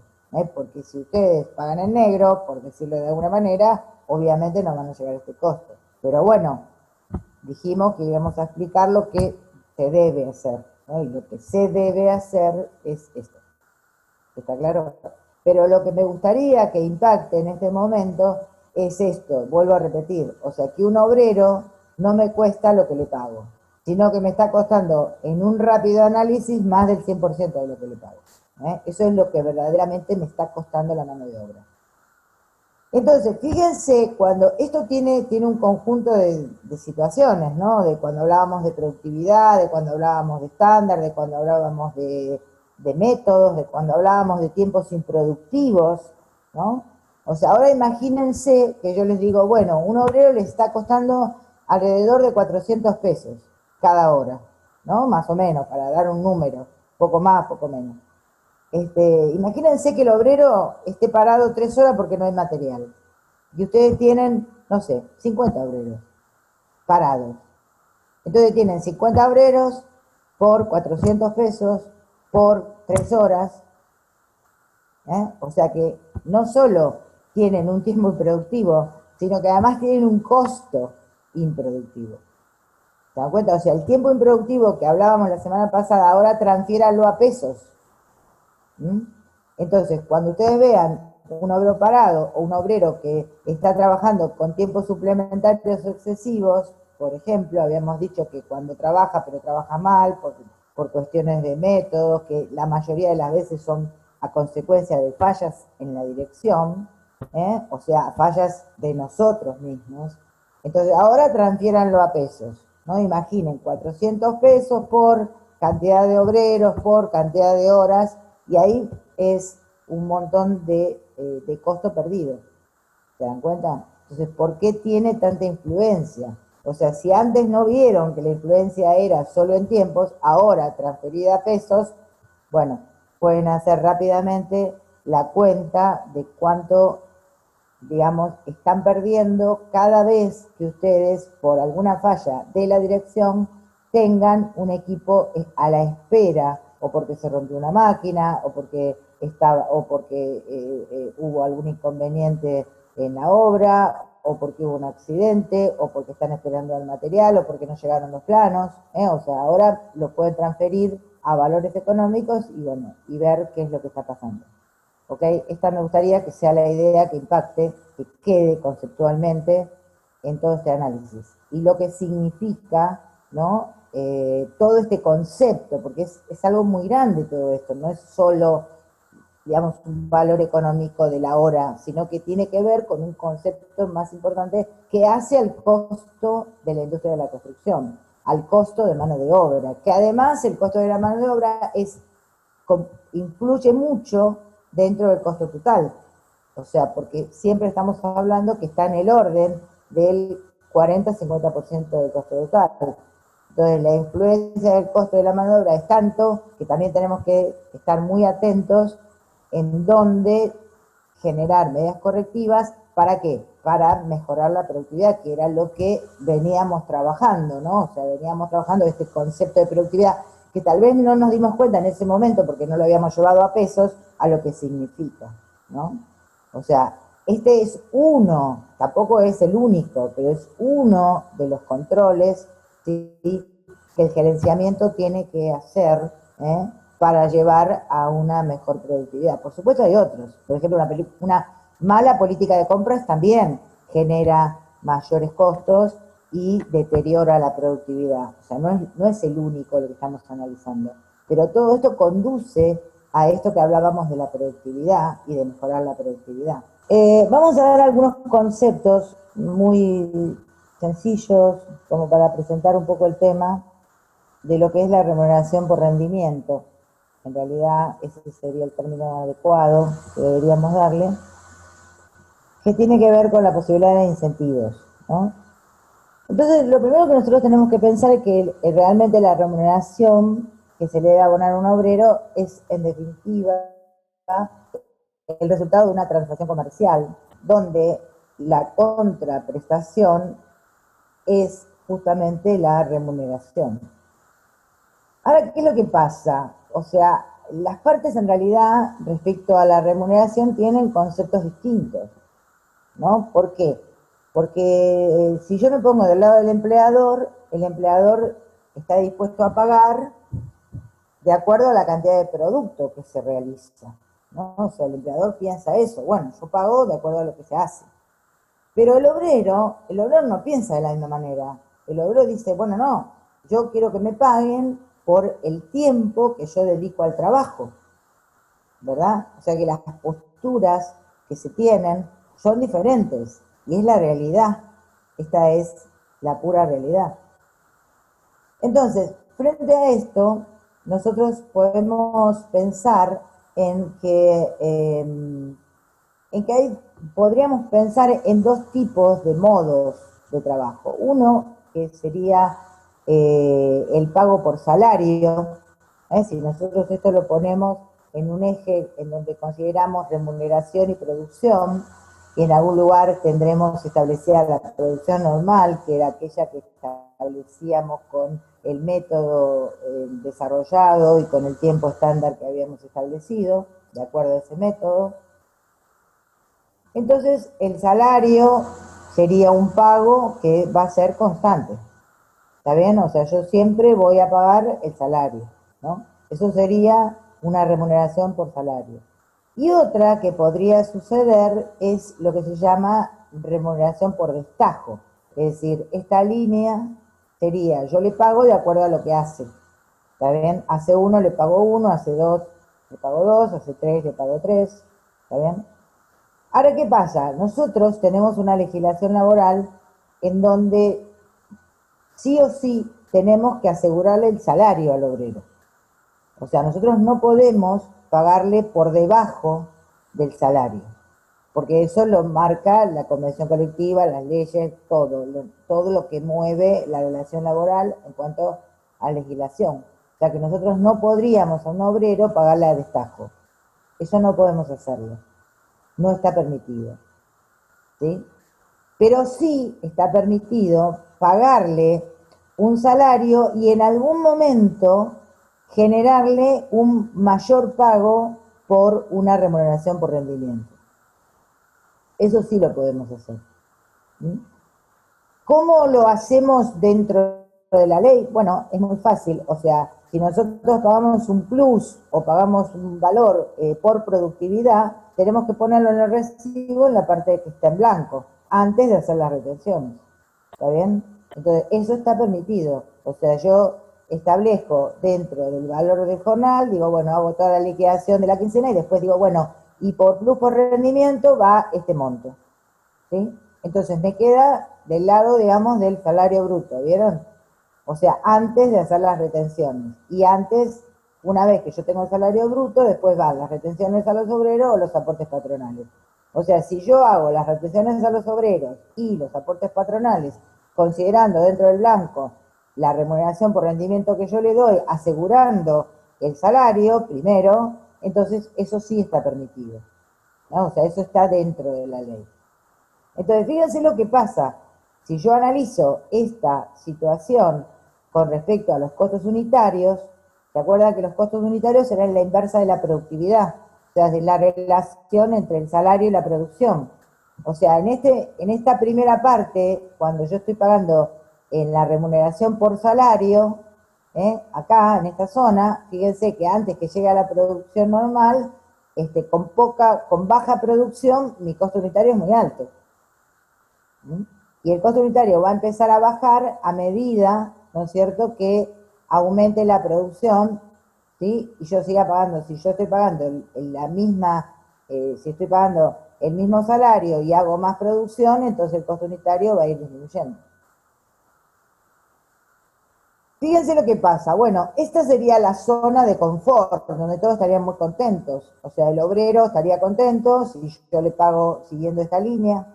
Porque si ustedes pagan en negro, por decirlo de alguna manera, obviamente no van a llegar a este costo. Pero bueno, dijimos que íbamos a explicar lo que se debe hacer, ¿no? Y lo que se debe hacer es esto. ¿Está claro? Pero lo que me gustaría que impacte en este momento es esto, vuelvo a repetir, o sea, que un obrero no me cuesta lo que le pago, sino que me está costando en un rápido análisis más del 100% de lo que le pago. Eso es lo que verdaderamente me está costando la mano de obra. Entonces, fíjense, cuando esto tiene un conjunto de situaciones, ¿no? De cuando hablábamos de productividad, de cuando hablábamos de estándar, de cuando hablábamos de métodos, de cuando hablábamos de tiempos improductivos, ¿no? O sea, ahora imagínense que yo les digo, bueno, un obrero le está costando alrededor de 400 pesos cada hora, ¿no? Más o menos, para dar un número, poco más, poco menos. Imagínense que el obrero esté parado 3 horas porque no hay material. Y ustedes tienen, no sé, 50 obreros parados. Entonces tienen 50 obreros por 400 pesos por 3 horas. O sea que no solo tienen un tiempo improductivo, sino que además tienen un costo improductivo. ¿Se dan cuenta? O sea, el tiempo improductivo que hablábamos la semana pasada, ahora transfiéralo a pesos. Entonces, cuando ustedes vean un obrero parado o un obrero que está trabajando con tiempos suplementarios excesivos, por ejemplo, habíamos dicho que cuando trabaja, pero trabaja mal por cuestiones de métodos, que la mayoría de las veces son a consecuencia de fallas en la dirección, o sea, fallas de nosotros mismos. Entonces, ahora transfiéranlo a pesos, ¿no? Imaginen, 400 pesos por cantidad de obreros, por cantidad de horas, y ahí es un montón de costo perdido. ¿Se dan cuenta? Entonces, ¿por qué tiene tanta influencia? O sea, si antes no vieron que la influencia era solo en tiempos, ahora transferida a pesos, bueno, pueden hacer rápidamente la cuenta de cuánto, digamos, están perdiendo cada vez que ustedes, por alguna falla de la dirección, tengan un equipo a la espera, o porque se rompió una máquina, o porque hubo algún inconveniente en la obra, o porque hubo un accidente, o porque están esperando el material, o porque no llegaron los planos. O sea, ahora lo pueden transferir a valores económicos y bueno, y ver qué es lo que está pasando. ¿Ok? Esta me gustaría que sea la idea que impacte, que quede conceptualmente en todo este análisis. Y lo que significa, ¿no? Todo este concepto, porque es algo muy grande todo esto, no es solo, digamos, un valor económico de la hora, sino que tiene que ver con un concepto más importante que hace al costo de la industria de la construcción, al costo de mano de obra, que además el costo de la mano de obra es influye mucho dentro del costo total. O sea, porque siempre estamos hablando que está en el orden del 40-50% del costo total. Entonces, la influencia del costo de la mano de obra es tanto que también tenemos que estar muy atentos en dónde generar medidas correctivas. ¿Para qué? Para mejorar la productividad, que era lo que veníamos trabajando, ¿no? O sea, veníamos trabajando este concepto de productividad que tal vez no nos dimos cuenta en ese momento porque no lo habíamos llevado a pesos, a lo que significa, ¿no? O sea, este es uno, tampoco es el único, pero es uno de los controles, ¿sí?, que el gerenciamiento tiene que hacer, ¿eh?, para llevar a una mejor productividad. Por supuesto hay otros. Por ejemplo, una mala política de compras también genera mayores costos y deteriora la productividad. O sea, no es el único lo que estamos analizando. Pero todo esto conduce a esto que hablábamos de la productividad y de mejorar la productividad. Vamos a dar algunos conceptos muy sencillos como para presentar un poco el tema de lo que es la remuneración por rendimiento. En realidad ese sería el término adecuado que deberíamos darle, que tiene que ver con la posibilidad de incentivos, ¿no? Entonces, lo primero que nosotros tenemos que pensar es que realmente la remuneración que se le debe abonar a un obrero es, en definitiva, el resultado de una transacción comercial, donde la contraprestación es justamente la remuneración. Ahora, ¿qué es lo que pasa? O sea, las partes en realidad respecto a la remuneración tienen conceptos distintos, ¿no? ¿Por qué? Porque si yo me pongo del lado del empleador, el empleador está dispuesto a pagar de acuerdo a la cantidad de producto que se realiza, ¿no? O sea, el empleador piensa eso, bueno, yo pago de acuerdo a lo que se hace. Pero el obrero no piensa de la misma manera. El obrero dice, bueno, no, yo quiero que me paguen por el tiempo que yo dedico al trabajo, ¿verdad? O sea que las posturas que se tienen son diferentes y es la realidad. Esta es la pura realidad. Entonces, frente a esto, nosotros podemos pensar en que podríamos pensar en dos tipos de modos de trabajo. Uno que sería el pago por salario. Si nosotros esto lo ponemos en un eje en donde consideramos remuneración y producción, y en algún lugar tendremos establecida la producción normal, que era aquella que establecíamos con el método desarrollado y con el tiempo estándar que habíamos establecido, de acuerdo a ese método. Entonces, el salario sería un pago que va a ser constante. ¿Está bien? O sea, yo siempre voy a pagar el salario, ¿no? Eso sería una remuneración por salario. Y otra que podría suceder es lo que se llama remuneración por destajo. Es decir, esta línea sería, yo le pago de acuerdo a lo que hace. ¿Está bien? Hace 1 le pago 1, hace 2 le pago 2, hace 3 le pago 3. ¿Está bien? Ahora, ¿qué pasa? Nosotros tenemos una legislación laboral en donde sí o sí tenemos que asegurarle el salario al obrero. O sea, nosotros no podemos pagarle por debajo del salario, porque eso lo marca la convención colectiva, las leyes, todo lo que mueve la relación laboral en cuanto a legislación. O sea, que nosotros no podríamos a un obrero pagarle a destajo. Eso no podemos hacerlo. No está permitido, ¿sí? Pero sí está permitido pagarle un salario y en algún momento generarle un mayor pago por una remuneración por rendimiento. Eso sí lo podemos hacer. ¿Sí? ¿Cómo lo hacemos dentro de la ley? Bueno, es muy fácil. O sea, si nosotros pagamos un plus o pagamos un valor por productividad, tenemos que ponerlo en el recibo en la parte que está en blanco, antes de hacer las retenciones. ¿Está bien? Entonces, eso está permitido. O sea, yo establezco dentro del valor del jornal, digo, bueno, hago toda la liquidación de la quincena y después digo, bueno, y por plus por rendimiento va este monto. ¿Sí? Entonces me queda del lado, digamos, del salario bruto, ¿vieron? O sea, antes de hacer las retenciones y antes una vez que yo tengo el salario bruto, después van las retenciones a los obreros o los aportes patronales. O sea, si yo hago las retenciones a los obreros y los aportes patronales, considerando dentro del blanco la remuneración por rendimiento que yo le doy, asegurando el salario primero, entonces eso sí está permitido, ¿no? O sea, eso está dentro de la ley. Entonces, fíjense lo que pasa. Si yo analizo esta situación con respecto a los costos unitarios, ¿se acuerdan que los costos unitarios serán la inversa de la productividad? O sea, de la relación entre el salario y la producción. O sea, en esta primera parte, cuando yo estoy pagando en la remuneración por salario, acá en esta zona, fíjense que antes que llegue a la producción normal, con baja producción, mi costo unitario es muy alto. Y el costo unitario va a empezar a bajar a medida, ¿no es cierto?, que aumente la producción, ¿sí? Y yo siga pagando, si yo estoy pagando si estoy pagando el mismo salario y hago más producción, entonces el costo unitario va a ir disminuyendo. Fíjense lo que pasa. Bueno, esta sería la zona de confort, donde todos estarían muy contentos. O sea, el obrero estaría contento si yo le pago siguiendo esta línea,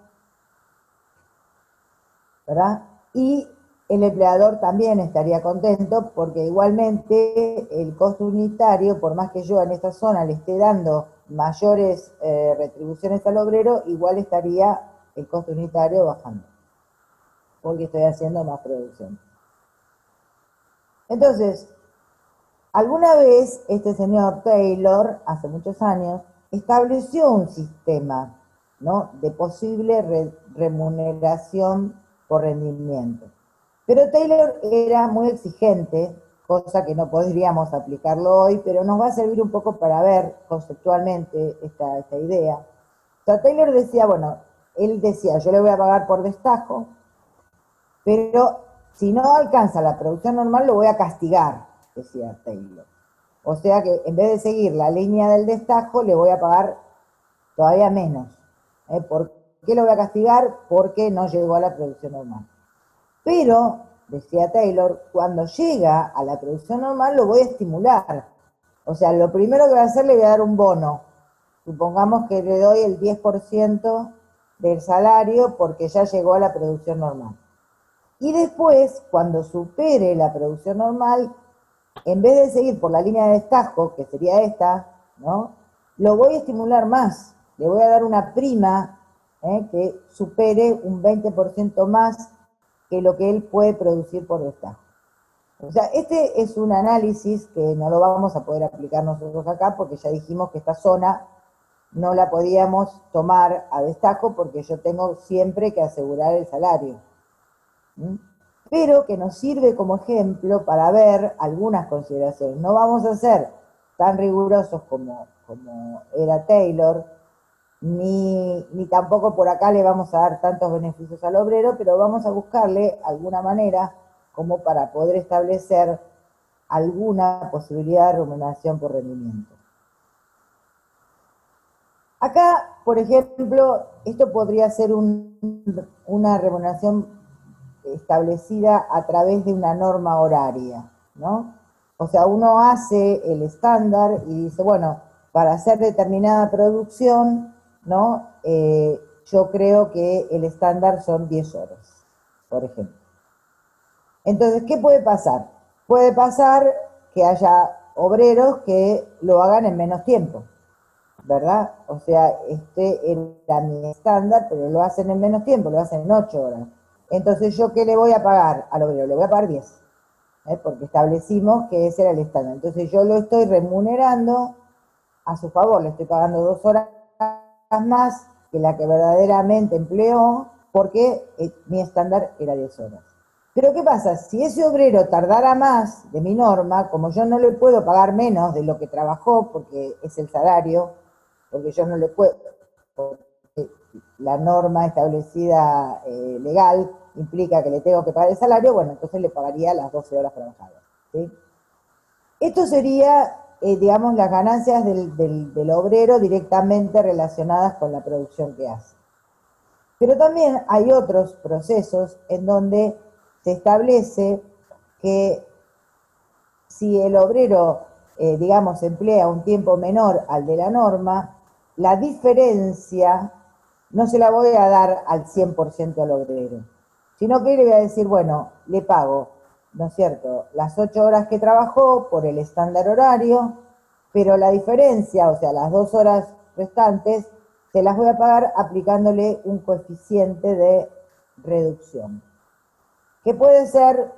¿verdad? Y el empleador también estaría contento porque igualmente el costo unitario, por más que yo en esta zona le esté dando mayores retribuciones al obrero, igual estaría el costo unitario bajando, porque estoy haciendo más producción. Entonces, alguna vez este señor Taylor, hace muchos años, estableció un sistema, ¿no?, de posible remuneración por rendimiento. Pero Taylor era muy exigente, cosa que no podríamos aplicarlo hoy, pero nos va a servir un poco para ver conceptualmente esta idea. O sea, Taylor decía, bueno, él decía, yo le voy a pagar por destajo, pero si no alcanza la producción normal lo voy a castigar, decía Taylor. O sea que en vez de seguir la línea del destajo, le voy a pagar todavía menos. ¿Por qué lo voy a castigar? Porque no llegó a la producción normal. Pero, decía Taylor, cuando llega a la producción normal lo voy a estimular. O sea, lo primero que voy a hacer, le voy a dar un bono. Supongamos que le doy el 10% del salario porque ya llegó a la producción normal. Y después, cuando supere la producción normal, en vez de seguir por la línea de destajo, que sería esta, ¿no?, lo voy a estimular más. Le voy a dar una prima que supere un 20% más que lo que él puede producir por destajo. O sea, este es un análisis que no lo vamos a poder aplicar nosotros acá porque ya dijimos que esta zona no la podíamos tomar a destajo porque yo tengo siempre que asegurar el salario. Pero que nos sirve como ejemplo para ver algunas consideraciones. No vamos a ser tan rigurosos como era Taylor, ni tampoco por acá le vamos a dar tantos beneficios al obrero, pero vamos a buscarle alguna manera como para poder establecer alguna posibilidad de remuneración por rendimiento. Acá, por ejemplo, esto podría ser una remuneración establecida a través de una norma horaria, ¿no? O sea, uno hace el estándar y dice, bueno, para hacer determinada producción, ¿no?, yo creo que el estándar son 10 horas, por ejemplo. Entonces, ¿qué puede pasar? Puede pasar que haya obreros que lo hagan en menos tiempo, ¿verdad? O sea, este era mi estándar, pero lo hacen en menos tiempo, lo hacen en 8 horas. Entonces, ¿yo qué le voy a pagar al obrero? Le voy a pagar 10, porque establecimos que ese era el estándar. Entonces, yo lo estoy remunerando a su favor, le estoy pagando 2 horas más que la que verdaderamente empleó, porque mi estándar era 10 horas. Pero ¿qué pasa? Si ese obrero tardara más de mi norma, como yo no le puedo pagar menos de lo que trabajó, porque es el salario, porque yo no le puedo, porque la norma establecida legal implica que le tengo que pagar el salario, bueno, entonces le pagaría las 12 horas trabajadas, ¿sí? Esto sería, digamos, las ganancias del obrero directamente relacionadas con la producción que hace. Pero también hay otros procesos en donde se establece que si el obrero digamos, emplea un tiempo menor al de la norma, la diferencia no se la voy a dar al 100% al obrero, sino que le voy a decir, bueno, le pago, ¿no es cierto?, las 8 horas que trabajó por el estándar horario, pero la diferencia, o sea, las 2 horas restantes, se las voy a pagar aplicándole un coeficiente de reducción, que puede ser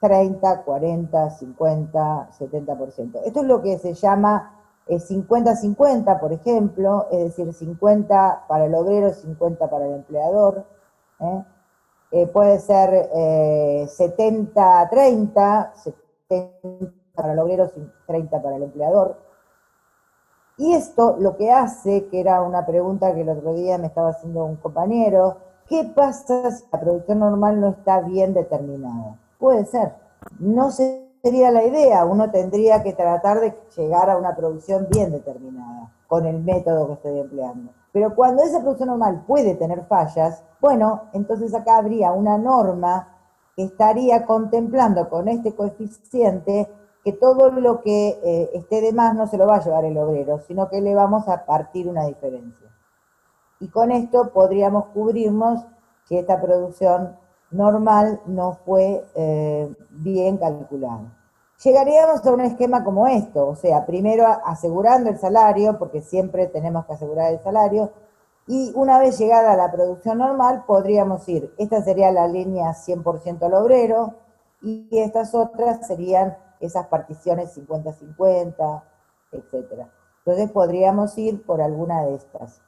30, 40, 50, 70%. Esto es lo que se llama 50-50, por ejemplo, es decir, 50 para el obrero, 50 para el empleador. Puede ser 70-30, 70 para el obrero, 30 para el empleador. Y esto lo que hace, que era una pregunta que el otro día me estaba haciendo un compañero, ¿qué pasa si la producción normal no está bien determinada? Puede ser, no sería la idea, uno tendría que tratar de llegar a una producción bien determinada, con el método que estoy empleando. Pero cuando esa producción normal puede tener fallas, bueno, entonces acá habría una norma que estaría contemplando con este coeficiente que todo lo que esté de más no se lo va a llevar el obrero, sino que le vamos a partir una diferencia. Y con esto podríamos cubrirnos que esta producción normal no fue bien calculada. Llegaríamos a un esquema como esto, o sea, primero asegurando el salario, porque siempre tenemos que asegurar el salario, y una vez llegada a la producción normal, podríamos ir, esta sería la línea 100% al obrero, y estas otras serían esas particiones 50-50, etcétera. Entonces podríamos ir por alguna de estas.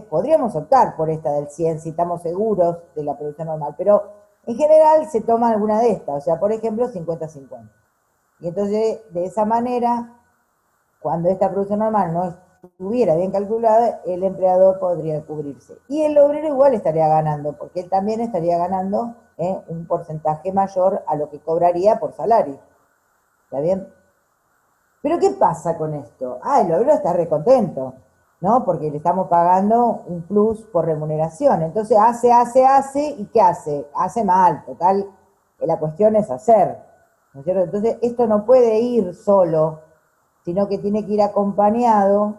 Podríamos optar por esta del 100 si estamos seguros de la producción normal, pero en general se toma alguna de estas, o sea, por ejemplo, 50-50. Y entonces, de esa manera, cuando esta producción normal no estuviera bien calculada, el empleador podría cubrirse. Y el obrero igual estaría ganando, porque él también estaría ganando un porcentaje mayor a lo que cobraría por salario. ¿Está bien? Pero ¿qué pasa con esto? El obrero está recontento, ¿no? Porque le estamos pagando un plus por remuneración. Entonces hace, ¿y qué hace? Hace mal, total, la cuestión es hacer, ¿no es cierto? Entonces esto no puede ir solo, sino que tiene que ir acompañado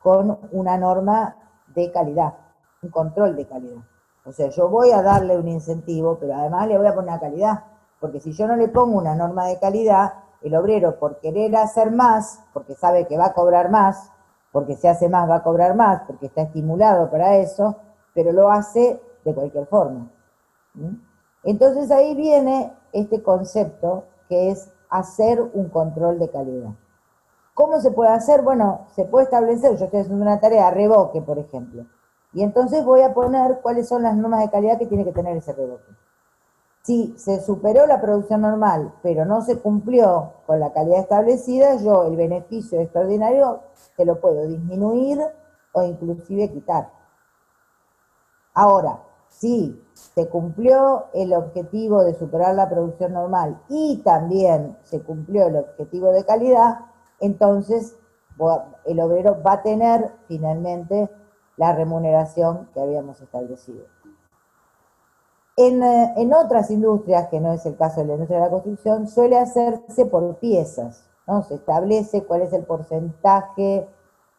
con una norma de calidad, un control de calidad. O sea, yo voy a darle un incentivo, pero además le voy a poner una calidad, porque si yo no le pongo una norma de calidad, el obrero por querer hacer más, porque sabe que va a cobrar más, porque si hace más va a cobrar más, porque está estimulado para eso, pero lo hace de cualquier forma. Entonces ahí viene este concepto que es hacer un control de calidad. ¿Cómo se puede hacer? Bueno, se puede establecer, yo estoy haciendo una tarea, revoque, por ejemplo, y entonces voy a poner cuáles son las normas de calidad que tiene que tener ese revoque. Si se superó la producción normal, pero no se cumplió con la calidad establecida, yo el beneficio extraordinario te lo puedo disminuir o inclusive quitar. Ahora, si se cumplió el objetivo de superar la producción normal y también se cumplió el objetivo de calidad, entonces el obrero va a tener finalmente la remuneración que habíamos establecido. En otras industrias, que no es el caso de la industria de la construcción, suele hacerse por piezas, ¿no? Se establece cuál es el porcentaje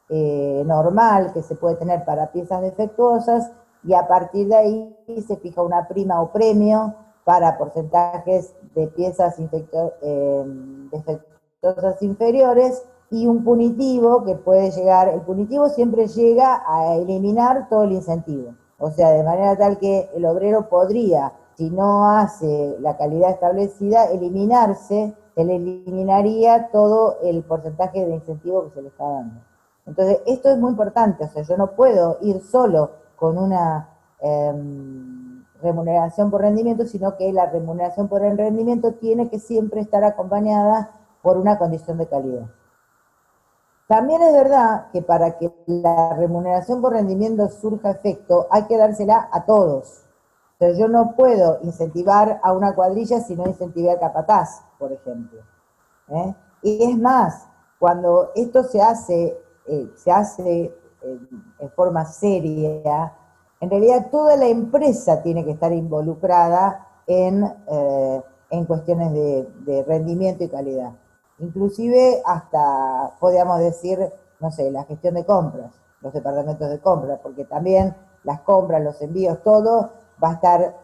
normal que se puede tener para piezas defectuosas y a partir de ahí se fija una prima o premio para porcentajes de piezas defectuosas inferiores y un punitivo que puede llegar, el punitivo siempre llega a eliminar todo el incentivo. O sea, de manera tal que el obrero podría, si no hace la calidad establecida, eliminarse, se le eliminaría todo el porcentaje de incentivo que se le está dando. Entonces, esto es muy importante, o sea, yo no puedo ir solo con una remuneración por rendimiento, sino que la remuneración por el rendimiento tiene que siempre estar acompañada por una condición de calidad. También es verdad que para que la remuneración por rendimiento surja efecto, hay que dársela a todos. Pero yo no puedo incentivar a una cuadrilla si no incentivé al capataz, por ejemplo. Y es más, cuando esto se hace en forma seria, en realidad toda la empresa tiene que estar involucrada en cuestiones de rendimiento y calidad. inclusive hasta, podríamos decir, no sé, la gestión de compras, los departamentos de compras, porque también las compras, los envíos, todo va a estar,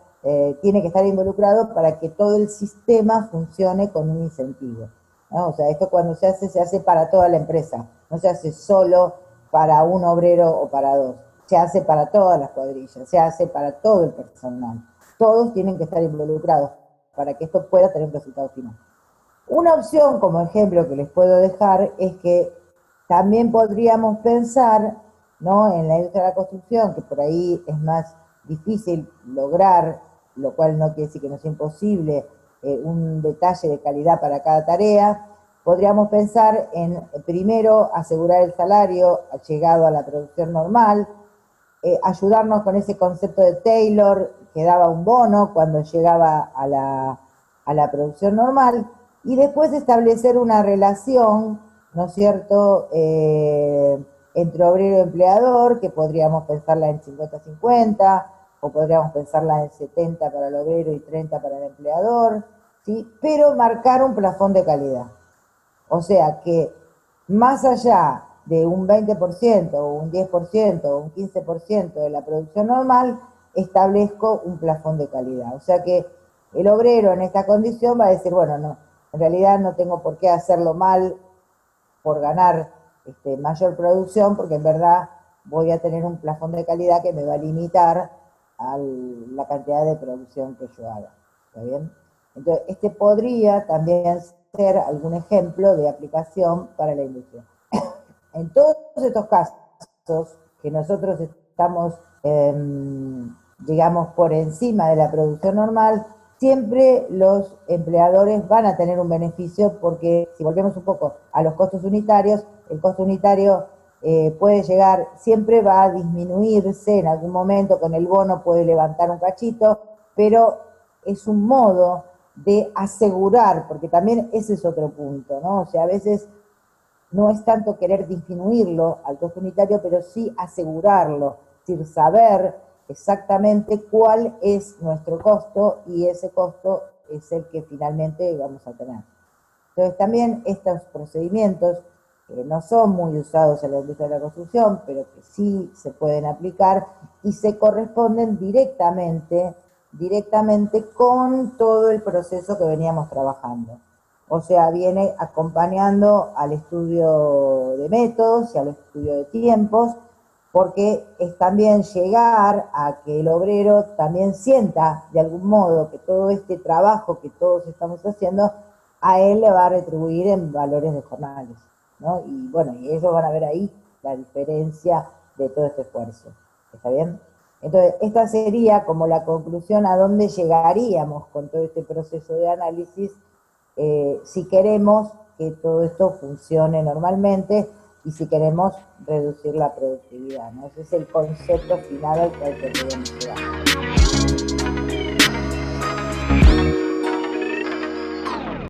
tiene que estar involucrado para que todo el sistema funcione con un incentivo, ¿no? O sea, esto cuando se hace para toda la empresa, no se hace solo para un obrero o para dos, se hace para todas las cuadrillas, se hace para todo el personal. Todos tienen que estar involucrados para que esto pueda tener un resultado final. Una opción, como ejemplo, que les puedo dejar es que también podríamos pensar, ¿no?, en la industria de la construcción, que por ahí es más difícil lograr, lo cual no quiere decir que no sea imposible, un detalle de calidad para cada tarea. Podríamos pensar en, primero, asegurar el salario llegado a la producción normal, ayudarnos con ese concepto de Taylor, que daba un bono cuando llegaba a la producción normal, y después establecer una relación, ¿no es cierto?, entre obrero y empleador, que podríamos pensarla en 50-50, o podríamos pensarla en 70 para el obrero y 30 para el empleador, ¿sí? Pero marcar un plafón de calidad. O sea que más allá de un 20% o un 10% o un 15% de la producción normal, establezco un plafón de calidad. O sea que el obrero en esta condición va a decir, bueno, no, en realidad no tengo por qué hacerlo mal por ganar mayor producción, porque en verdad voy a tener un plafón de calidad que me va a limitar a la cantidad de producción que yo haga. ¿Está bien? Entonces, este podría también ser algún ejemplo de aplicación para la industria. En todos estos casos que nosotros estamos, digamos, por encima de la producción normal, siempre los empleadores van a tener un beneficio porque, si volvemos un poco a los costos unitarios, el costo unitario puede llegar, siempre va a disminuirse en algún momento, con el bono puede levantar un cachito, pero es un modo de asegurar, porque también ese es otro punto, ¿no? O sea, a veces no es tanto querer disminuirlo al costo unitario, pero sí asegurarlo, es decir, saber exactamente cuál es nuestro costo y ese costo es el que finalmente vamos a tener. Entonces también estos procedimientos no son muy usados en la industria de la construcción, pero que sí se pueden aplicar y se corresponden directamente con todo el proceso que veníamos trabajando. O sea, viene acompañando al estudio de métodos y al estudio de tiempos, porque es también llegar a que el obrero también sienta de algún modo que todo este trabajo que todos estamos haciendo, a él le va a retribuir en valores de jornales, ¿no? Y bueno, y ellos van a ver ahí la diferencia de todo este esfuerzo. ¿Está bien? Entonces, esta sería como la conclusión a dónde llegaríamos con todo este proceso de análisis, si queremos que todo esto funcione normalmente y si queremos reducir la productividad, ¿no? Ese es el concepto final al cual podríamos llegar.